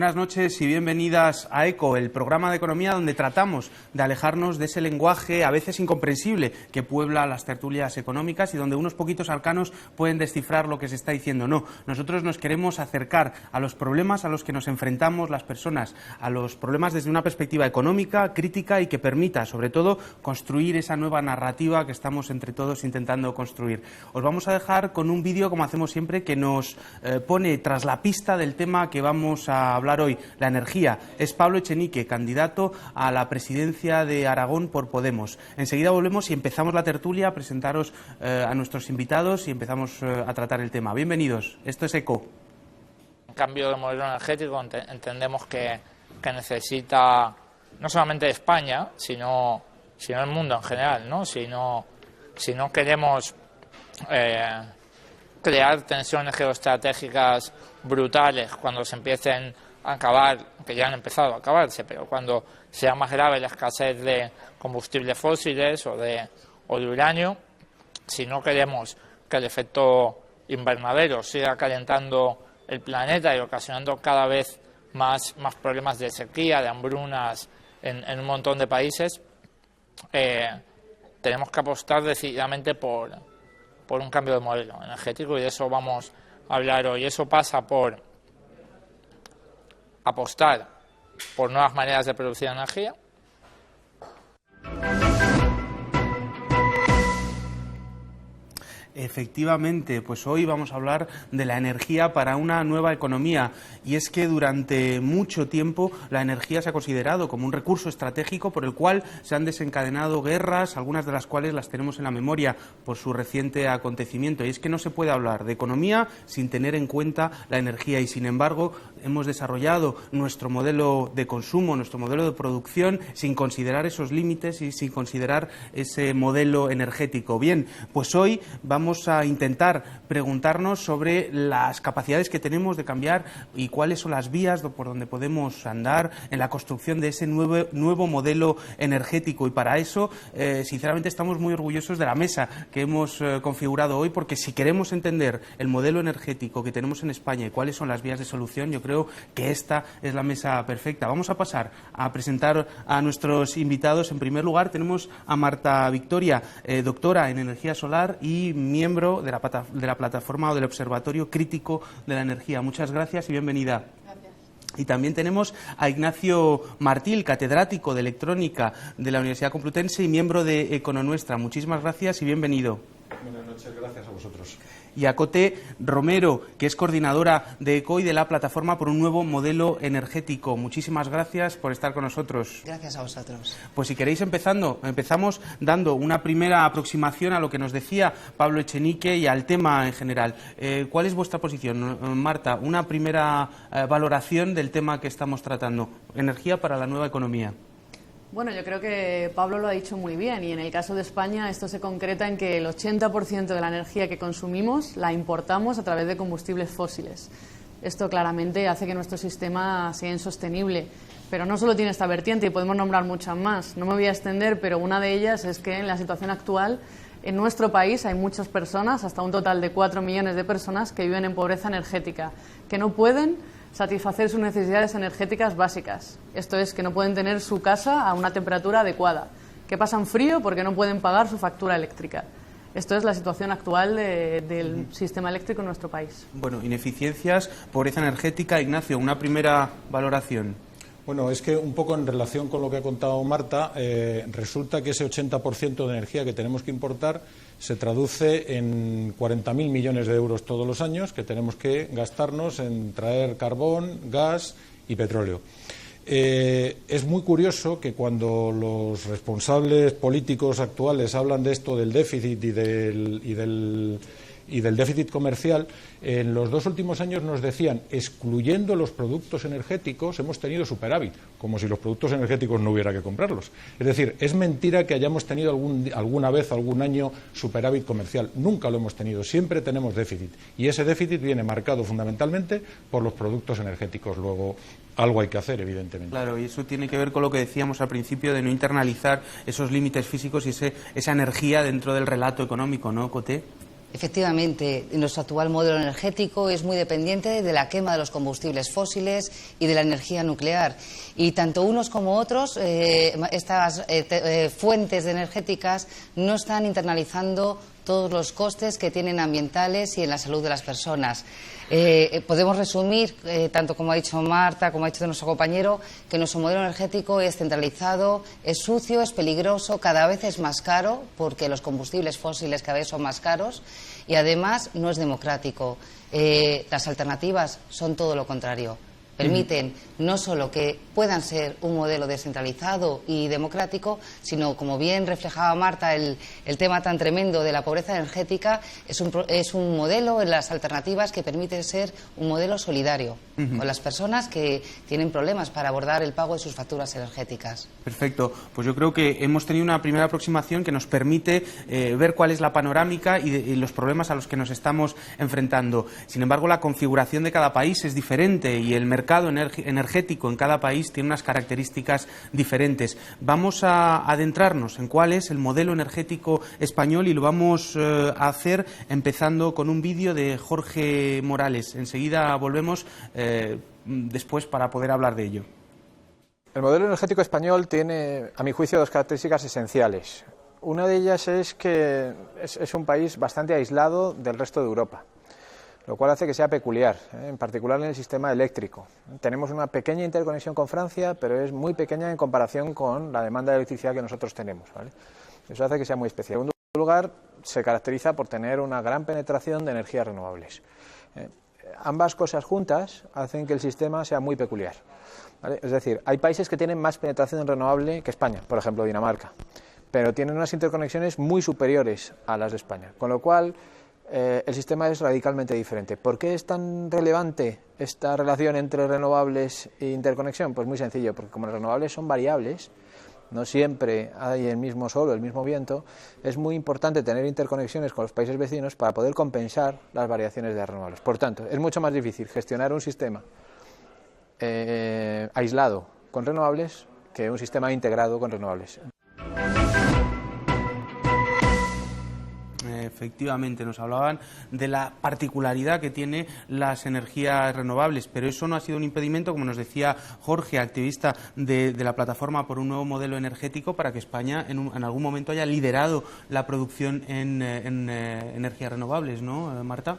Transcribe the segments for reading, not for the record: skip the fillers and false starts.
Buenas noches y bienvenidas a ECO, el programa de economía donde tratamos de alejarnos de ese lenguaje a veces incomprensible que puebla las tertulias económicas y donde unos poquitos arcanos pueden descifrar lo que se está diciendo. No, nosotros nos queremos acercar a los problemas a los que nos enfrentamos las personas, a los problemas desde una perspectiva económica, crítica y que permita, sobre todo, construir esa nueva narrativa que estamos entre todos intentando construir. Os vamos a dejar con un vídeo, como hacemos siempre, que nos pone tras la pista del tema que vamos a hablar hoy, la energía. Es Pablo Echenique, candidato a la presidencia de Aragón por Podemos. Enseguida volvemos y empezamos la tertulia a presentaros a nuestros invitados y empezamos a tratar el tema. Bienvenidos, esto es ECO. En cambio de modelo energético entendemos que necesita no solamente España, sino el mundo en general, ¿no? Si no queremos crear tensiones geoestratégicas brutales cuando se empiecen a acabar, que ya han empezado a acabarse, pero cuando sea más grave la escasez de combustibles fósiles o de uranio, si no queremos que el efecto invernadero siga calentando el planeta y ocasionando cada vez más problemas de sequía, de hambrunas en un montón de países, tenemos que apostar decididamente por un cambio de modelo energético, y de eso vamos a hablar hoy. Eso pasa por apostar por nuevas maneras de producir energía. Efectivamente, pues hoy vamos a hablar de la energía para una nueva economía, y es que durante mucho tiempo la energía se ha considerado como un recurso estratégico por el cual se han desencadenado guerras, algunas de las cuales las tenemos en la memoria por su reciente acontecimiento, y es que no se puede hablar de economía sin tener en cuenta la energía, y sin embargo hemos desarrollado nuestro modelo de consumo, nuestro modelo de producción sin considerar esos límites y sin considerar ese modelo energético. Bien, pues hoy vamos a intentar preguntarnos sobre las capacidades que tenemos de cambiar y cuáles son las vías por donde podemos andar en la construcción de ese nuevo modelo energético, y para eso sinceramente estamos muy orgullosos de la mesa que hemos configurado hoy, porque si queremos entender el modelo energético que tenemos en España y cuáles son las vías de solución, yo creo que esta es la mesa perfecta. Vamos a pasar a presentar a nuestros invitados. En primer lugar tenemos a Marta Victoria, doctora en energía solar y miembro de la plataforma o del Observatorio Crítico de la Energía. Muchas gracias y bienvenida. Gracias. Y también tenemos a Ignacio Martil, catedrático de Electrónica de la Universidad Complutense y miembro de Econonuestra. Muchísimas gracias y bienvenido. Buenas noches, gracias a vosotros. Y a Coté Romero, que es coordinadora de ECO y de la Plataforma por un Nuevo Modelo Energético. Muchísimas gracias por estar con nosotros. Gracias a vosotros. Pues si queréis empezamos dando una primera aproximación a lo que nos decía Pablo Echenique y al tema en general. ¿Cuál es vuestra posición, Marta? Una primera valoración del tema que estamos tratando, energía para la nueva economía. Bueno, yo creo que Pablo lo ha dicho muy bien, y en el caso de España esto se concreta en que el 80% de la energía que consumimos la importamos a través de combustibles fósiles. Esto claramente hace que nuestro sistema sea insostenible, pero no solo tiene esta vertiente, y podemos nombrar muchas más. No me voy a extender, pero una de ellas es que en la situación actual en nuestro país hay muchas personas, hasta un total de 4 millones de personas, que viven en pobreza energética, que no pueden satisfacer sus necesidades energéticas básicas. Esto es, que no pueden tener su casa a una temperatura adecuada, que pasan frío porque no pueden pagar su factura eléctrica. Esto es la situación actual del sistema eléctrico en nuestro país. Bueno, ineficiencias, pobreza energética. Ignacio, una primera valoración. Bueno, es que un poco en relación con lo que ha contado Marta, resulta que ese 80% de energía que tenemos que importar se traduce en 40.000 millones de euros todos los años que tenemos que gastarnos en traer carbón, gas y petróleo. Es muy curioso que cuando los responsables políticos actuales hablan de esto, del déficit y del déficit comercial, en los 2 últimos años nos decían, excluyendo los productos energéticos, hemos tenido superávit, como si los productos energéticos no hubiera que comprarlos. Es decir, es mentira que hayamos tenido alguna vez, algún año, superávit comercial. Nunca lo hemos tenido, siempre tenemos déficit. Y ese déficit viene marcado fundamentalmente por los productos energéticos. Luego, algo hay que hacer, evidentemente. Claro, y eso tiene que ver con lo que decíamos al principio de no internalizar esos límites físicos y esa energía dentro del relato económico, ¿no, Coté? Efectivamente, nuestro actual modelo energético es muy dependiente de la quema de los combustibles fósiles y de la energía nuclear. Y tanto unos como otros, estas fuentes energéticas no están internalizando todos los costes que tienen ambientales y en la salud de las personas. Podemos resumir, tanto como ha dicho Marta, como ha dicho nuestro compañero, que nuestro modelo energético es centralizado, es sucio, es peligroso, cada vez es más caro, porque los combustibles fósiles cada vez son más caros, y además no es democrático. Las alternativas son todo lo contrario. Permiten no solo que puedan ser un modelo descentralizado y democrático, sino, como bien reflejaba Marta, el tema tan tremendo de la pobreza energética, es un modelo en las alternativas que permite ser un modelo solidario con las personas que tienen problemas para abordar el pago de sus facturas energéticas. Perfecto. Pues yo creo que hemos tenido una primera aproximación que nos permite ver cuál es la panorámica y los problemas a los que nos estamos enfrentando. Sin embargo, la configuración de cada país es diferente y el mercado energético en cada país tiene unas características diferentes. Vamos a adentrarnos en cuál es el modelo energético español y lo vamos a hacer empezando con un vídeo de Jorge Morales. Enseguida volvemos después para poder hablar de ello. El modelo energético español tiene, a mi juicio, dos características esenciales. Una de ellas es que es un país bastante aislado del resto de Europa, lo cual hace que sea peculiar, en particular en el sistema eléctrico. Tenemos una pequeña interconexión con Francia, pero es muy pequeña en comparación con la demanda de electricidad que nosotros tenemos, ¿vale? Eso hace que sea muy especial. En segundo lugar, se caracteriza por tener una gran penetración de energías renovables. Ambas cosas juntas hacen que el sistema sea muy peculiar, ¿vale? Es decir, hay países que tienen más penetración en renovable que España, por ejemplo Dinamarca, pero tienen unas interconexiones muy superiores a las de España, con lo cual el sistema es radicalmente diferente. ¿Por qué es tan relevante esta relación entre renovables e interconexión? Pues muy sencillo, porque como los renovables son variables, no siempre hay el mismo sol o el mismo viento, es muy importante tener interconexiones con los países vecinos para poder compensar las variaciones de renovables. Por tanto, es mucho más difícil gestionar un sistema aislado con renovables que un sistema integrado con renovables. Efectivamente, nos hablaban de la particularidad que tiene las energías renovables, pero eso no ha sido un impedimento, como nos decía Jorge, activista de la plataforma por un nuevo modelo energético, para que España en algún momento haya liderado la producción en energías renovables, ¿no, Marta?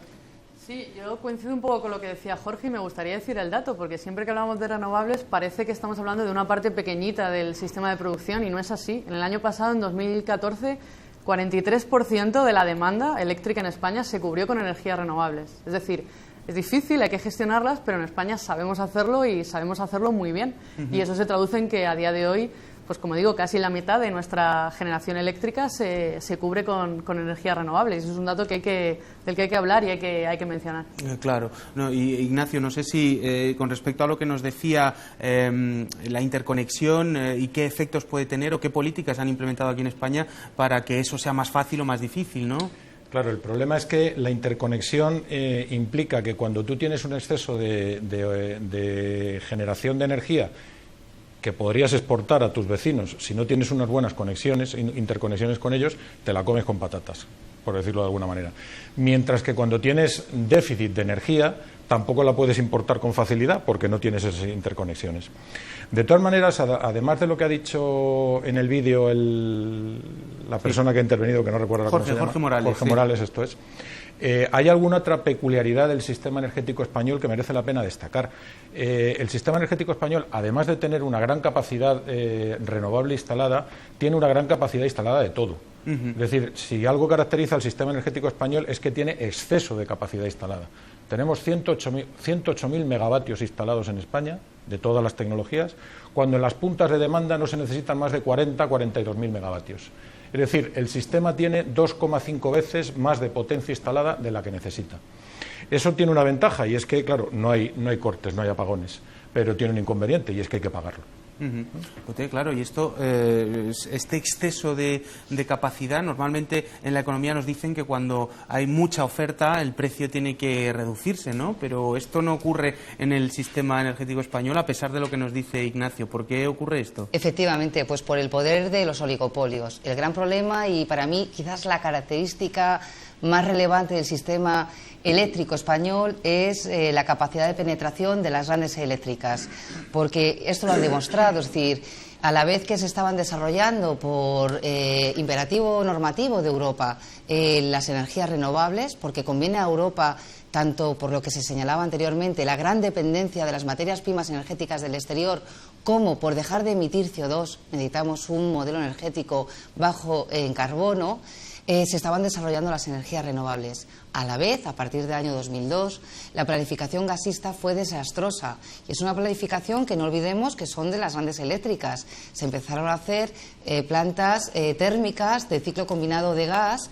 Sí, yo coincido un poco con lo que decía Jorge y me gustaría decir el dato, porque siempre que hablamos de renovables parece que estamos hablando de una parte pequeñita del sistema de producción y no es así. En el año pasado, en 2014, 43% de la demanda eléctrica en España se cubrió con energías renovables. Es decir, es difícil, hay que gestionarlas, pero en España sabemos hacerlo y sabemos hacerlo muy bien. Y eso se traduce en que a día de hoy, pues como digo, casi la mitad de nuestra generación eléctrica se cubre con energías renovables. Eso es un dato del que hay que hablar y hay que mencionar. Claro. No, y Ignacio, no sé si con respecto a lo que nos decía la interconexión y qué efectos puede tener o qué políticas han implementado aquí en España para que eso sea más fácil o más difícil, ¿no? Claro, el problema es que la interconexión implica que cuando tú tienes un exceso de generación de energía que podrías exportar a tus vecinos, si no tienes unas buenas conexiones, interconexiones con ellos, te la comes con patatas, por decirlo de alguna manera. Mientras que cuando tienes déficit de energía, tampoco la puedes importar con facilidad porque no tienes esas interconexiones. De todas maneras, además de lo que ha dicho en el vídeo la persona que ha intervenido, que no recuerdo cómo se llama, Jorge Morales. Jorge Morales, esto es. Hay alguna otra peculiaridad del sistema energético español que merece la pena destacar. El sistema energético español, además de tener una gran capacidad renovable instalada, tiene una gran capacidad instalada de todo. Es decir, si algo caracteriza al sistema energético español es que tiene exceso de capacidad instalada. Tenemos 108.000 megavatios instalados en España, de todas las tecnologías, cuando en las puntas de demanda no se necesitan más de 42.000 megavatios. Es decir, el sistema tiene 2,5 veces más de potencia instalada de la que necesita. Eso tiene una ventaja y es que, claro, no hay cortes, no hay apagones, pero tiene un inconveniente y es que hay que pagarlo. Claro, y esto, este exceso de capacidad, normalmente en la economía nos dicen que cuando hay mucha oferta el precio tiene que reducirse, ¿no? Pero esto no ocurre en el sistema energético español, a pesar de lo que nos dice Ignacio. ¿Por qué ocurre esto? Efectivamente, pues por el poder de los oligopolios. El gran problema, y para mí quizás la característica más relevante del sistema eléctrico español es la capacidad de penetración de las grandes eléctricas, porque esto lo han demostrado, es decir, a la vez que se estaban desarrollando por imperativo normativo de Europa las energías renovables, porque conviene a Europa, tanto por lo que se señalaba anteriormente, la gran dependencia de las materias primas energéticas del exterior, como por dejar de emitir CO2, necesitamos un modelo energético bajo en carbono, se estaban desarrollando las energías renovables. A la vez, a partir del año 2002, la planificación gasista fue desastrosa. Y es una planificación que no olvidemos que son de las grandes eléctricas. Se empezaron a hacer plantas térmicas de ciclo combinado de gas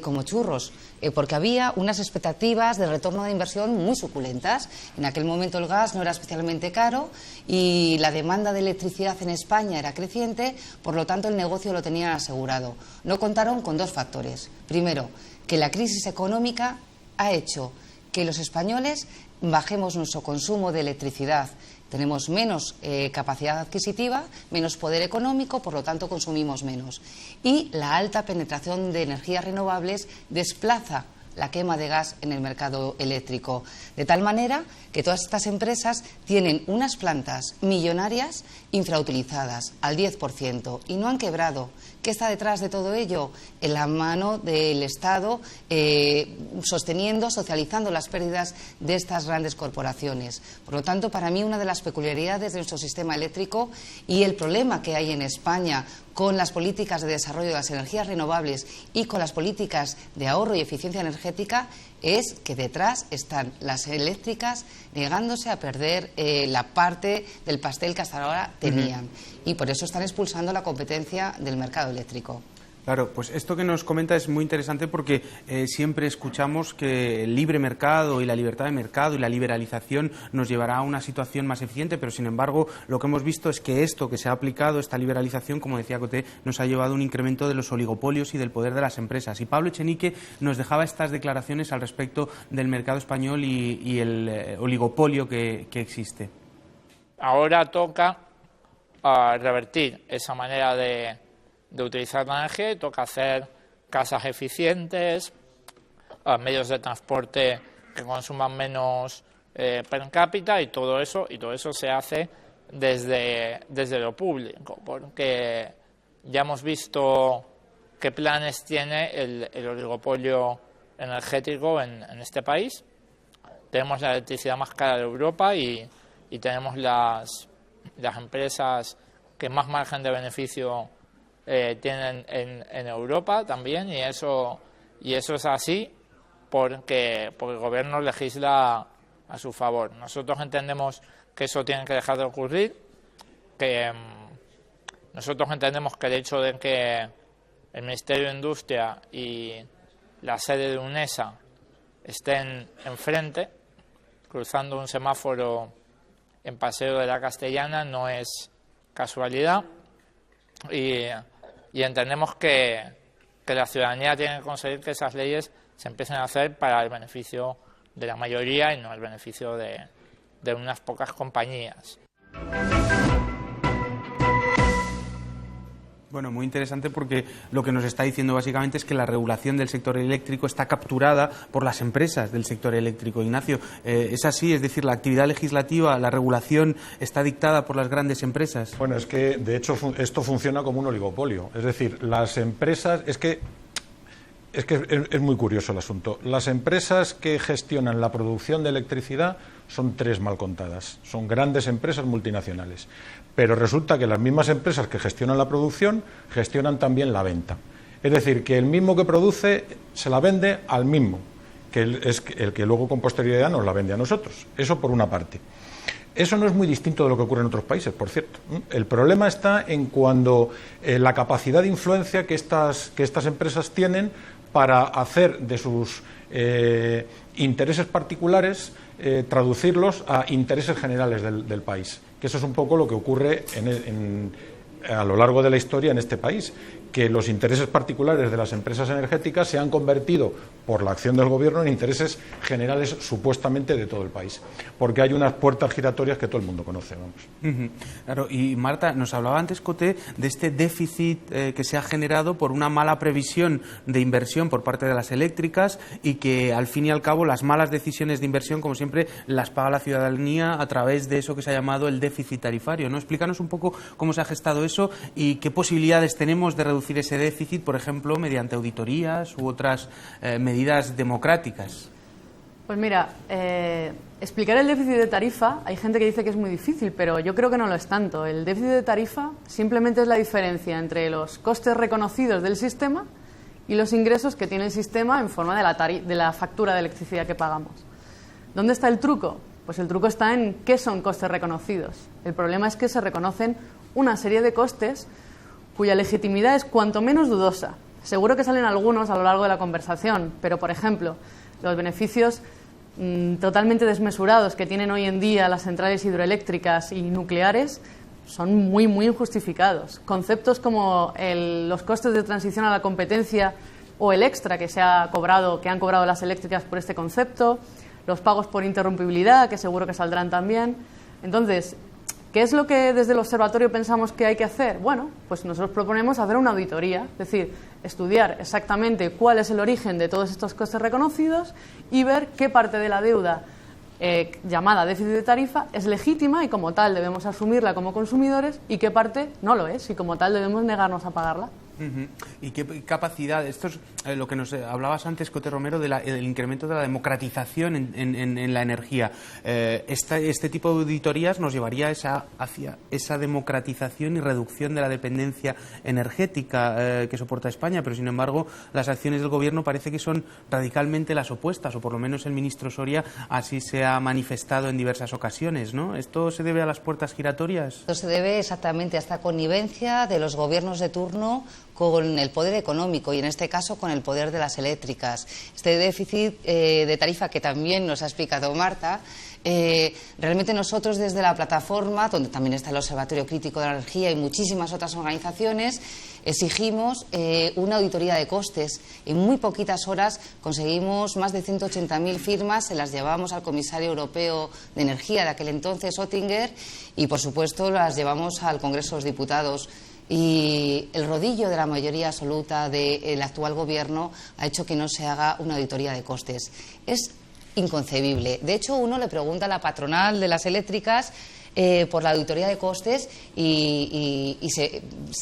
como churros, porque había unas expectativas de retorno de inversión muy suculentas. En aquel momento el gas no era especialmente caro y la demanda de electricidad en España era creciente, por lo tanto el negocio lo tenían asegurado. No contaron con dos factores. Primero, que la crisis económica ha hecho que los españoles bajemos nuestro consumo de electricidad. Tenemos menos capacidad adquisitiva, menos poder económico, por lo tanto consumimos menos. Y la alta penetración de energías renovables desplaza la quema de gas en el mercado eléctrico. De tal manera que todas estas empresas tienen unas plantas millonarias infrautilizadas al 10% y no han quebrado. ¿Qué está detrás de todo ello? En la mano del Estado sosteniendo, socializando las pérdidas de estas grandes corporaciones. Por lo tanto, para mí una de las peculiaridades de nuestro sistema eléctrico y el problema que hay en España con las políticas de desarrollo de las energías renovables y con las políticas de ahorro y eficiencia energética es que detrás están las eléctricas negándose a perder la parte del pastel que hasta ahora tenían. Y por eso están expulsando la competencia del mercado eléctrico. Claro, pues esto que nos comenta es muy interesante porque siempre escuchamos que el libre mercado y la libertad de mercado y la liberalización nos llevará a una situación más eficiente, pero sin embargo lo que hemos visto es que esto que se ha aplicado, esta liberalización, como decía Coté, nos ha llevado a un incremento de los oligopolios y del poder de las empresas. Y Pablo Echenique nos dejaba estas declaraciones al respecto del mercado español y el oligopolio que existe. Ahora toca revertir esa manera de utilizar la energía y toca hacer casas eficientes, medios de transporte que consuman menos per cápita y todo eso se hace desde lo público, porque ya hemos visto qué planes tiene el oligopolio energético en este país. Tenemos la electricidad más cara de Europa y tenemos las empresas que más margen de beneficio tienen en Europa también, y eso es así porque el gobierno legisla a su favor. Nosotros entendemos que eso tiene que dejar de ocurrir, que nosotros entendemos que el hecho de que el Ministerio de Industria y la sede de UNESA estén enfrente, cruzando un semáforo en Paseo de la Castellana, no es casualidad. Y entendemos que la ciudadanía tiene que conseguir que esas leyes se empiecen a hacer para el beneficio de la mayoría y no el beneficio de unas pocas compañías. Bueno, muy interesante porque lo que nos está diciendo básicamente es que la regulación del sector eléctrico está capturada por las empresas del sector eléctrico. Ignacio, ¿es así? Es decir, la actividad legislativa, la regulación está dictada por las grandes empresas. Bueno, es que de hecho esto funciona como un oligopolio. Es decir, las empresas... Es que es muy curioso el asunto. Las empresas que gestionan la producción de electricidad son tres mal contadas. Son grandes empresas multinacionales. Pero resulta que las mismas empresas que gestionan la producción gestionan también la venta. Es decir, que el mismo que produce se la vende al mismo, que es el que luego con posterioridad nos la vende a nosotros. Eso por una parte. Eso no es muy distinto de lo que ocurre en otros países, por cierto. El problema está en cuando la capacidad de influencia que estas empresas tienen para hacer de sus intereses particulares, traducirlos a intereses generales del país. Que eso es un poco lo que ocurre a lo largo de la historia en este país, que los intereses particulares de las empresas energéticas se han convertido, por la acción del Gobierno, en intereses generales supuestamente de todo el país, porque hay unas puertas giratorias que todo el mundo conoce. Vamos. Claro, y Marta, nos hablaba antes, Coté, de este déficit que se ha generado por una mala previsión de inversión por parte de las eléctricas y que, al fin y al cabo, las malas decisiones de inversión, como siempre, las paga la ciudadanía a través de eso que se ha llamado el déficit tarifario, ¿no? Explícanos un poco cómo se ha gestado eso y qué posibilidades tenemos de reducir ese déficit, por ejemplo, mediante auditorías u otras medidas democráticas. Pues mira, explicar el déficit de tarifa, hay gente que dice que es muy difícil, pero yo creo que no lo es tanto. El déficit de tarifa simplemente es la diferencia entre los costes reconocidos del sistema y los ingresos que tiene el sistema en forma de la factura de electricidad que pagamos. ¿Dónde está el truco? Pues el truco está en qué son costes reconocidos. El problema es que se reconocen una serie de costes cuya legitimidad es cuanto menos dudosa. Seguro que salen algunos a lo largo de la conversación, pero, por ejemplo, los beneficios totalmente desmesurados que tienen hoy en día las centrales hidroeléctricas y nucleares son muy, muy injustificados. Conceptos como los costes de transición a la competencia o el extra que han cobrado las eléctricas por este concepto, los pagos por interrumpibilidad, que seguro que saldrán también. Entonces, ¿qué es lo que desde el observatorio pensamos que hay que hacer? Bueno, pues nosotros proponemos hacer una auditoría, es decir, estudiar exactamente cuál es el origen de todos estos costes reconocidos y ver qué parte de la deuda llamada déficit de tarifa es legítima y como tal debemos asumirla como consumidores y qué parte no lo es y como tal debemos negarnos a pagarla. ¿Y qué capacidad? Esto es lo que nos hablabas antes, Coté Romero, del incremento de la democratización en la energía. Este tipo de auditorías nos llevaría hacia esa democratización y reducción de la dependencia energética que soporta España, pero sin embargo las acciones del Gobierno parece que son radicalmente las opuestas, o por lo menos el ministro Soria así se ha manifestado en diversas ocasiones, ¿no? ¿Esto se debe a las puertas giratorias? Esto se debe exactamente a esta connivencia de los gobiernos de turno con el poder económico y en este caso con el poder de las eléctricas. Este déficit de tarifa que también nos ha explicado Marta, realmente nosotros desde la plataforma, donde también está el Observatorio Crítico de la Energía y muchísimas otras organizaciones, exigimos una auditoría de costes. En muy poquitas horas conseguimos más de 180.000 firmas, se las llevamos al comisario europeo de energía de aquel entonces, Oettinger, y por supuesto las llevamos al Congreso de los Diputados. Y el rodillo de la mayoría absoluta del actual Gobierno ha hecho que no se haga una auditoría de costes. Es inconcebible. De hecho, uno le pregunta a la patronal de las eléctricas por la auditoría de costes y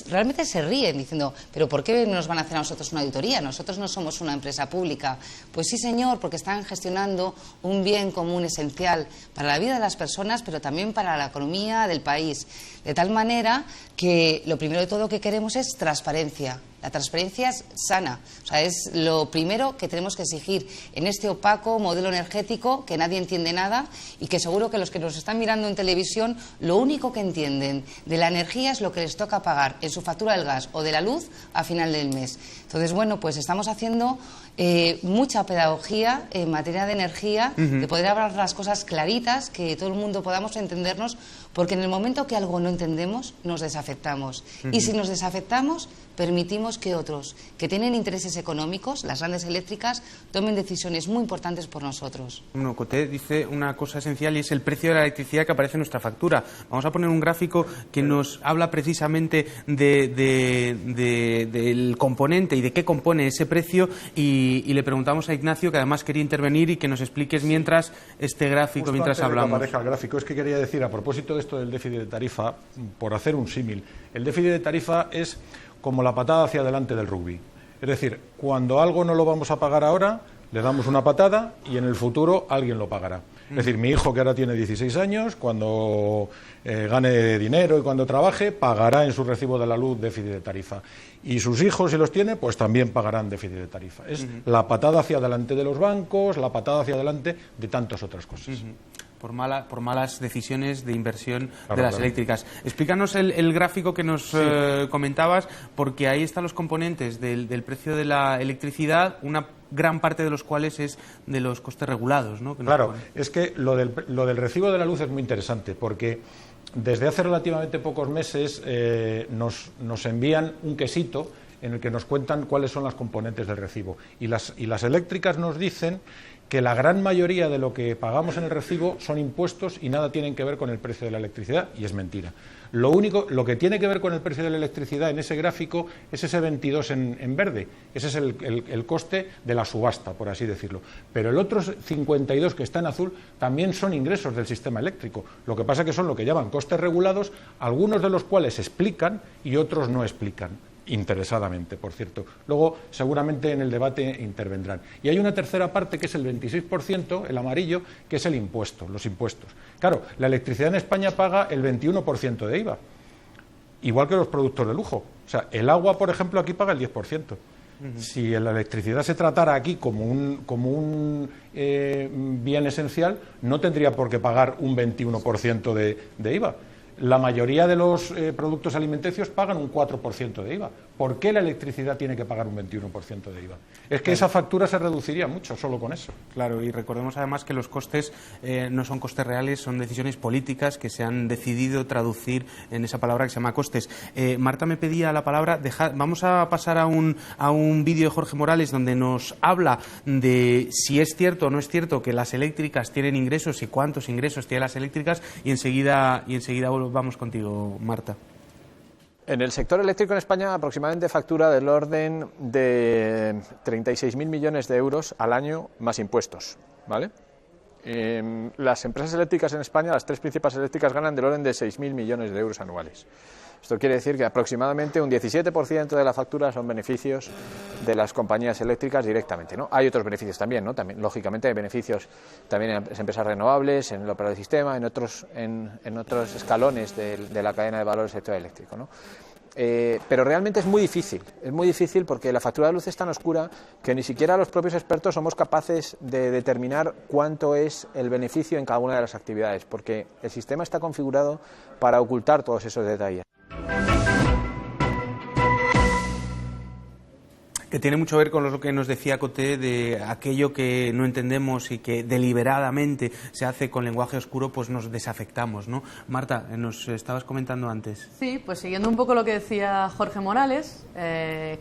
realmente se ríen diciendo, pero ¿por qué nos van a hacer a nosotros una auditoría? Nosotros no somos una empresa pública. Pues sí, señor, porque están gestionando un bien común esencial para la vida de las personas, pero también para la economía del país. De tal manera que lo primero de todo que queremos es transparencia. La transparencia es sana, o sea, es lo primero que tenemos que exigir en este opaco modelo energético que nadie entiende nada y que seguro que los que nos están mirando en televisión lo único que entienden de la energía es lo que les toca pagar en su factura del gas o de la luz a final del mes. Entonces, bueno, pues estamos haciendo mucha pedagogía en materia de energía, de poder hablar las cosas claritas, que todo el mundo podamos entendernos, porque en el momento que algo no entendemos, nos desafectamos. Y si nos desafectamos, permitimos que otros, que tienen intereses económicos, las grandes eléctricas, tomen decisiones muy importantes por nosotros. Bueno, Coté dice una cosa esencial y es el precio de la electricidad que aparece en nuestra factura. Vamos a poner un gráfico que nos habla precisamente del componente y de qué compone ese precio y le preguntamos a Ignacio, que además quería intervenir, y que nos expliques mientras este gráfico, justo mientras antes hablamos. De que aparezca el gráfico, es que quería decir, a propósito de esto del déficit de tarifa, por hacer un símil, el déficit de tarifa es como la patada hacia adelante del rugby. Es decir, cuando algo no lo vamos a pagar ahora, le damos una patada y en el futuro alguien lo pagará. Es decir, mi hijo, que ahora tiene 16 años, cuando gane dinero y cuando trabaje, pagará en su recibo de la luz déficit de tarifa. Y sus hijos, si los tiene, pues también pagarán déficit de tarifa. Es la patada hacia adelante de los bancos, la patada hacia adelante de tantas otras cosas. Por malas decisiones de inversión de las eléctricas. Explícanos el gráfico que nos comentabas, porque ahí están los componentes del precio de la electricidad, una gran parte de los cuales es de los costes regulados, ¿no? Claro, es que lo del recibo de la luz es muy interesante, porque desde hace relativamente pocos meses nos envían un quesito en el que nos cuentan cuáles son las componentes del recibo. Y las eléctricas nos dicen que la gran mayoría de lo que pagamos en el recibo son impuestos y nada tienen que ver con el precio de la electricidad, y es mentira. Lo que tiene que ver con el precio de la electricidad en ese gráfico es ese 22 en verde. Ese es el coste de la subasta, por así decirlo. Pero el otro 52 que está en azul también son ingresos del sistema eléctrico. Lo que pasa que son lo que llaman costes regulados, algunos de los cuales explican y otros no explican. Interesadamente, por cierto. Luego, seguramente en el debate intervendrán. Y hay una tercera parte, que es el 26%, el amarillo, que es el impuesto, los impuestos. Claro, la electricidad en España paga el 21% de IVA, igual que los productos de lujo. O sea, el agua, por ejemplo, aquí paga el 10%. Si la electricidad se tratara aquí como un bien esencial, no tendría por qué pagar un 21% de IVA. La mayoría de los productos alimenticios pagan un 4% de IVA. ¿Por qué la electricidad tiene que pagar un 21% de IVA? Es que esa factura se reduciría mucho solo con eso. Claro, y recordemos además que los costes no son costes reales, son decisiones políticas que se han decidido traducir en esa palabra que se llama costes. Marta me pedía la palabra. Vamos a pasar a un vídeo de Jorge Morales donde nos habla de si es cierto o no es cierto que las eléctricas tienen ingresos y cuántos ingresos tienen las eléctricas, y enseguida vamos contigo, Marta. En el sector eléctrico en España aproximadamente factura del orden de 36.000 millones de euros al año más impuestos, ¿vale? Las empresas eléctricas en España, las tres principales eléctricas, ganan del orden de 6.000 millones de euros anuales. Esto quiere decir que aproximadamente un 17% de la factura son beneficios de las compañías eléctricas directamente, ¿no? Hay otros beneficios también, ¿no? También, lógicamente, hay beneficios también en las empresas renovables, en el operador de sistema, en otros escalones de la cadena de valor del sector eléctrico, ¿no? Pero realmente es muy difícil porque la factura de luz es tan oscura que ni siquiera los propios expertos somos capaces de determinar cuánto es el beneficio en cada una de las actividades, porque el sistema está configurado para ocultar todos esos detalles. Que tiene mucho que ver con lo que nos decía Coté de aquello que no entendemos y que deliberadamente se hace con lenguaje oscuro, pues nos desafectamos, ¿no? Marta, nos estabas comentando antes. Sí, pues siguiendo un poco lo que decía Jorge Morales,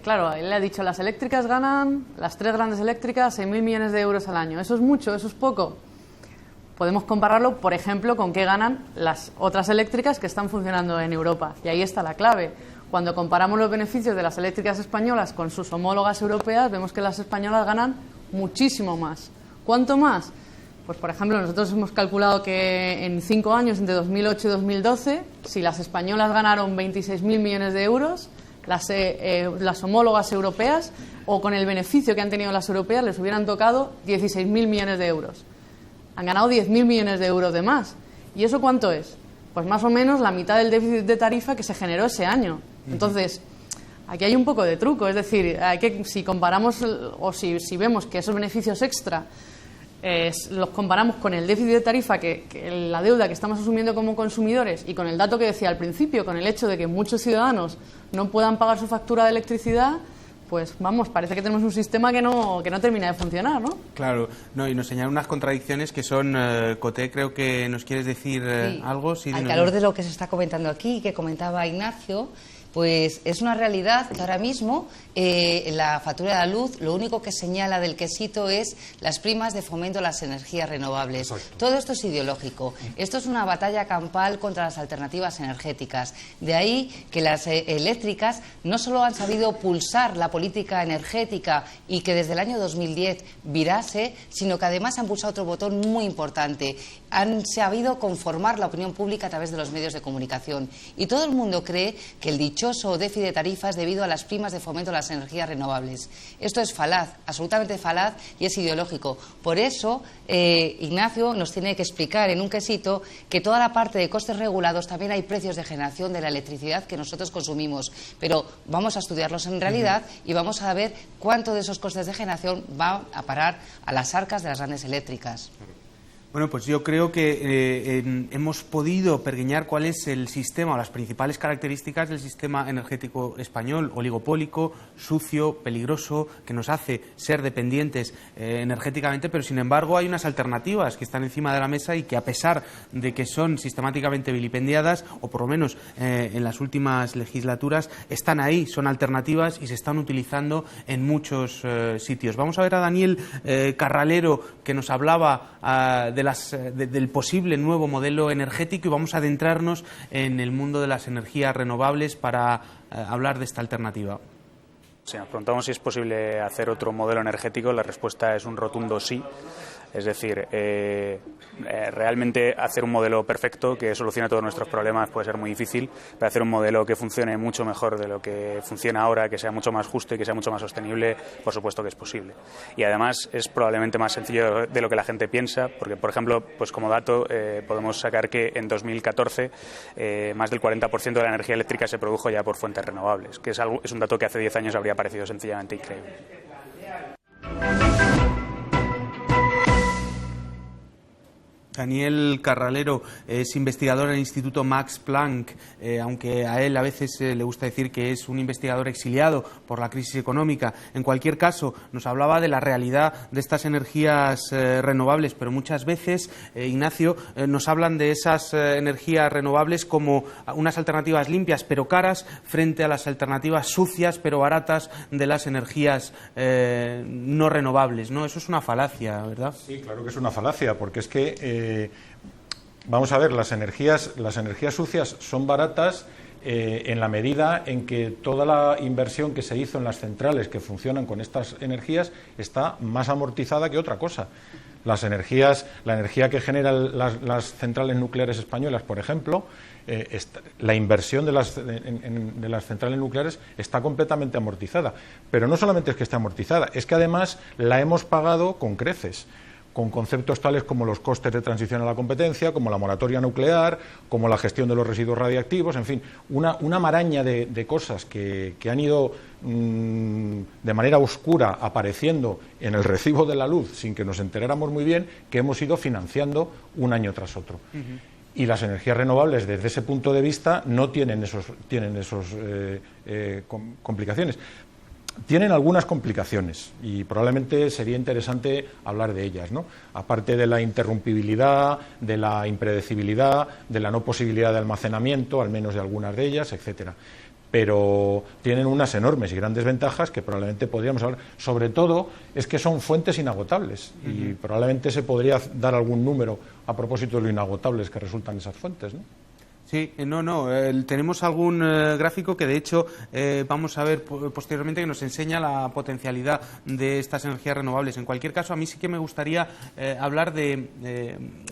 claro, él le ha dicho, las eléctricas ganan, las tres grandes eléctricas, 6.000 millones de euros al año. ¿Eso es mucho? ¿Eso es poco? Podemos compararlo, por ejemplo, con qué ganan las otras eléctricas que están funcionando en Europa. Y ahí está la clave. Cuando comparamos los beneficios de las eléctricas españolas con sus homólogas europeas, vemos que las españolas ganan muchísimo más. ¿Cuánto más? Pues, por ejemplo, nosotros hemos calculado que en 5 años, entre 2008 y 2012, si las españolas ganaron 26.000 millones de euros, las homólogas europeas, o con el beneficio que han tenido las europeas, les hubieran tocado 16.000 millones de euros. Han ganado 10.000 millones de euros de más. ¿Y eso cuánto es? Pues más o menos la mitad del déficit de tarifa que se generó ese año. Entonces, aquí hay un poco de truco, es decir, si comparamos o si vemos que esos beneficios extra los comparamos con el déficit de tarifa, que la deuda que estamos asumiendo como consumidores, y con el dato que decía al principio, con el hecho de que muchos ciudadanos no puedan pagar su factura de electricidad, pues vamos, parece que tenemos un sistema que no termina de funcionar, ¿no? Claro, no, y nos señalan unas contradicciones que son, Coté, creo que nos quieres decir algo. Sí, al calor de lo que se está comentando aquí, que comentaba Ignacio, pues es una realidad que ahora mismo la factura de la luz lo único que señala del quesito es las primas de fomento a las energías renovables. Exacto. Todo esto es ideológico. Esto es una batalla campal contra las alternativas energéticas. De ahí que las eléctricas no solo han sabido pulsar la política energética y que desde el año 2010 virase, sino que además han pulsado otro botón muy importante. Han sabido conformar la opinión pública a través de los medios de comunicación. Y todo el mundo cree que el dichoso déficit de tarifas es debido a las primas de fomento a las energías renovables. Esto es falaz, absolutamente falaz, y es ideológico. Por eso, Ignacio nos tiene que explicar en un quesito que toda la parte de costes regulados también hay precios de generación de la electricidad que nosotros consumimos. Pero vamos a estudiarlos en realidad y vamos a ver cuánto de esos costes de generación va a parar a las arcas de las grandes eléctricas. Bueno, pues yo creo que hemos podido pergeñar cuál es el sistema o las principales características del sistema energético español: oligopólico, sucio, peligroso, que nos hace ser dependientes energéticamente, pero sin embargo hay unas alternativas que están encima de la mesa y que, a pesar de que son sistemáticamente vilipendiadas, o por lo menos en las últimas legislaturas, están ahí, son alternativas y se están utilizando en muchos sitios. Vamos a ver a Daniel Carralero, que nos hablaba del posible nuevo modelo energético, y vamos a adentrarnos en el mundo de las energías renovables para hablar de esta alternativa. Si nos preguntamos si es posible hacer otro modelo energético, la respuesta es un rotundo sí. Es decir, realmente hacer un modelo perfecto que solucione todos nuestros problemas puede ser muy difícil, pero hacer un modelo que funcione mucho mejor de lo que funciona ahora, que sea mucho más justo y que sea mucho más sostenible, por supuesto que es posible. Y además es probablemente más sencillo de lo que la gente piensa, porque, por ejemplo, pues como dato podemos sacar que en 2014 más del 40% de la energía eléctrica se produjo ya por fuentes renovables, que es un dato que hace 10 años habría parecido sencillamente increíble. Daniel Carralero es investigador en el Instituto Max Planck, aunque a él a veces le gusta decir que es un investigador exiliado por la crisis económica. En cualquier caso, nos hablaba de la realidad de estas energías renovables, pero muchas veces, Ignacio, nos hablan de esas energías renovables como unas alternativas limpias pero caras frente a las alternativas sucias pero baratas de las energías no renovables, ¿no? Eso es una falacia, ¿verdad? Sí, claro que es una falacia, porque es que vamos a ver, las energías sucias son baratas en la medida en que toda la inversión que se hizo en las centrales que funcionan con estas energías está más amortizada que otra cosa. La energía que generan las centrales nucleares españolas, por ejemplo, la inversión de las centrales nucleares está completamente amortizada. Pero no solamente es que esté amortizada, es que además la hemos pagado con creces, con conceptos tales como los costes de transición a la competencia, como la moratoria nuclear, como la gestión de los residuos radiactivos, en fin, una maraña de cosas que han ido de manera oscura apareciendo en el recibo de la luz sin que nos enteráramos muy bien, que hemos ido financiando un año tras otro. Y las energías renovables, desde ese punto de vista, no tienen esas complicaciones. Tienen algunas complicaciones y probablemente sería interesante hablar de ellas, ¿no? Aparte de la interrumpibilidad, de la impredecibilidad, de la no posibilidad de almacenamiento, al menos de algunas de ellas, etcétera. Pero tienen unas enormes y grandes ventajas que probablemente podríamos hablar. Sobre todo es que son fuentes inagotables y probablemente se podría dar algún número a propósito de lo inagotables que resultan esas fuentes, ¿no? Sí, tenemos algún gráfico que de hecho vamos a ver posteriormente, que nos enseña la potencialidad de estas energías renovables. En cualquier caso, a mí sí que me gustaría hablar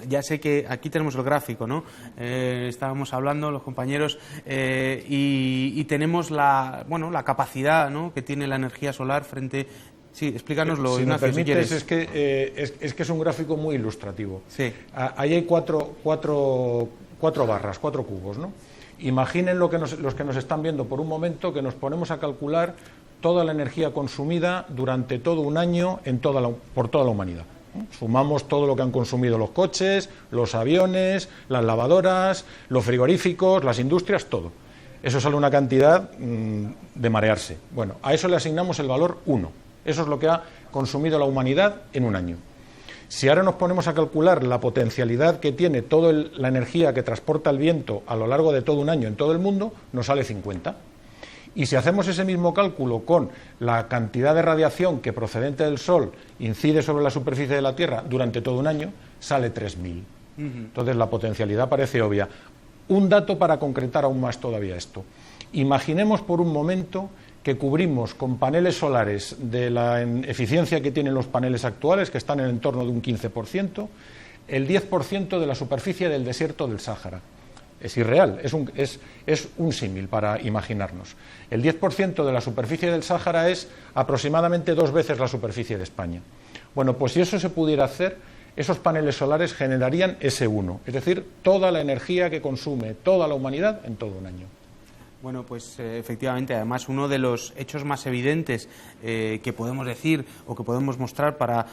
ya sé que aquí tenemos el gráfico, ¿no? Estábamos hablando los compañeros y tenemos la capacidad, ¿no?, que tiene la energía solar frente. Sí, explícanoslo, si Ignacio, me permites, si quieres. Es que es un gráfico muy ilustrativo. Sí. Ahí hay cuatro barras, 4 cubos, ¿no? Imaginen los que nos están viendo por un momento que nos ponemos a calcular toda la energía consumida durante todo un año por toda la humanidad. Sumamos todo lo que han consumido los coches, los aviones, las lavadoras, los frigoríficos, las industrias, todo. Eso sale una cantidad de marearse. Bueno, a eso le asignamos el valor 1. Eso es lo que ha consumido la humanidad en un año. Si ahora nos ponemos a calcular la potencialidad que tiene toda la energía que transporta el viento a lo largo de todo un año en todo el mundo, nos sale 50. Y si hacemos ese mismo cálculo con la cantidad de radiación que procedente del Sol incide sobre la superficie de la Tierra durante todo un año, sale 3.000. Entonces la potencialidad parece obvia. Un dato para concretar aún más todavía esto. Imaginemos por un momento que cubrimos con paneles solares de la eficiencia que tienen los paneles actuales, que están en el entorno de un 15%, el 10% de la superficie del desierto del Sáhara. Es irreal, es un símil para imaginarnos. El 10% de la superficie del Sáhara es aproximadamente 2 veces la superficie de España. Bueno, pues si eso se pudiera hacer, esos paneles solares generarían ese 1, es decir, toda la energía que consume toda la humanidad en todo un año. Bueno, pues efectivamente, además uno de los hechos más evidentes que podemos decir o que podemos mostrar para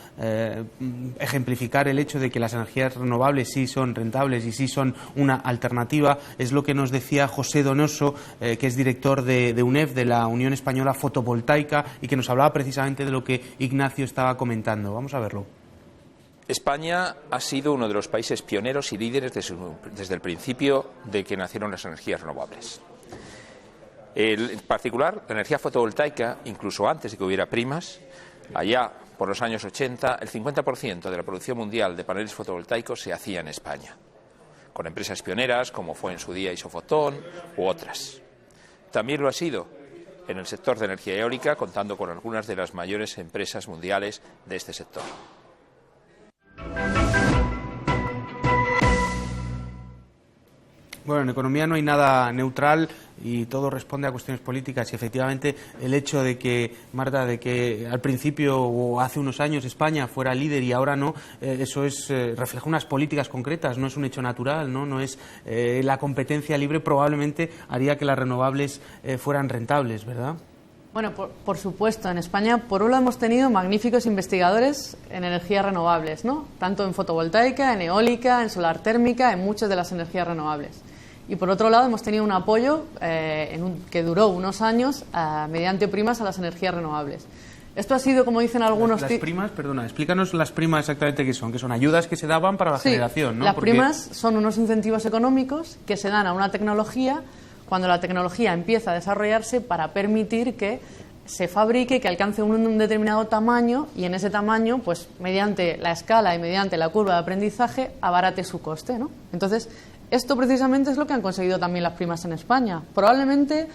ejemplificar el hecho de que las energías renovables sí son rentables y sí son una alternativa es lo que nos decía José Donoso, que es director de UNEF, de la Unión Española Fotovoltaica, y que nos hablaba precisamente de lo que Ignacio estaba comentando. Vamos a verlo. España ha sido uno de los países pioneros y líderes desde el principio de que nacieron las energías renovables. En particular, la energía fotovoltaica, incluso antes de que hubiera primas, allá por los años 80, el 50% de la producción mundial de paneles fotovoltaicos se hacía en España, con empresas pioneras como fue en su día Isofotón u otras. También lo ha sido en el sector de energía eólica, contando con algunas de las mayores empresas mundiales de este sector. Bueno, en economía no hay nada neutral y todo responde a cuestiones políticas, y efectivamente el hecho de que, Marta, de que al principio o hace unos años España fuera líder y ahora no, eso refleja unas políticas concretas, no es un hecho natural, no es la competencia libre probablemente haría que las renovables fueran rentables, ¿verdad? Bueno, por supuesto, en España por un lado hemos tenido magníficos investigadores en energías renovables, ¿no? Tanto en fotovoltaica, en eólica, en solar térmica, en muchas de las energías renovables. Y por otro lado hemos tenido un apoyo que duró unos años mediante primas a las energías renovables. Esto ha sido, como dicen algunos... Las primas, perdona, explícanos las primas exactamente qué son, que son ayudas que se daban para la generación, ¿no? Las primas son unos incentivos económicos que se dan a una tecnología cuando la tecnología empieza a desarrollarse para permitir que se fabrique, que alcance un determinado tamaño, y en ese tamaño, pues mediante la escala y mediante la curva de aprendizaje, abarate su coste, ¿no? Entonces, esto precisamente es lo que han conseguido también las primas en España. Probablemente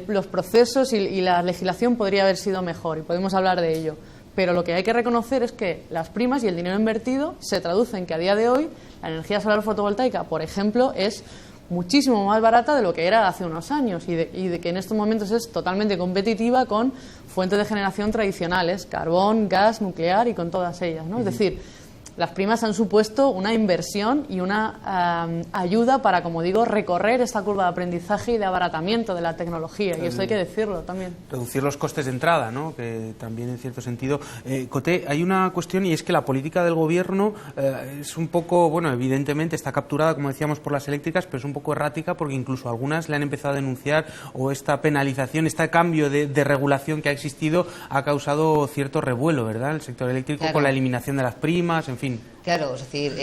los procesos y la legislación podría haber sido mejor, y podemos hablar de ello. Pero lo que hay que reconocer es que las primas y el dinero invertido se traducen que a día de hoy la energía solar fotovoltaica, por ejemplo, es muchísimo más barata de lo que era hace unos años, y de que en estos momentos es totalmente competitiva con fuentes de generación tradicionales, carbón, gas, nuclear y con todas ellas, ¿no? Es decir, las primas han supuesto una inversión y una ayuda para, como digo, recorrer esta curva de aprendizaje y de abaratamiento de la tecnología, y eso hay que decirlo también. Reducir los costes de entrada, ¿no? Que también en cierto sentido... Coté, hay una cuestión, y es que la política del Gobierno es un poco, bueno, evidentemente está capturada, como decíamos, por las eléctricas, pero es un poco errática porque incluso algunas le han empezado a denunciar, o esta penalización, este cambio de regulación que ha existido ha causado cierto revuelo, ¿verdad?, en el sector eléctrico, claro, con la eliminación de las primas, en fin. Claro, es decir,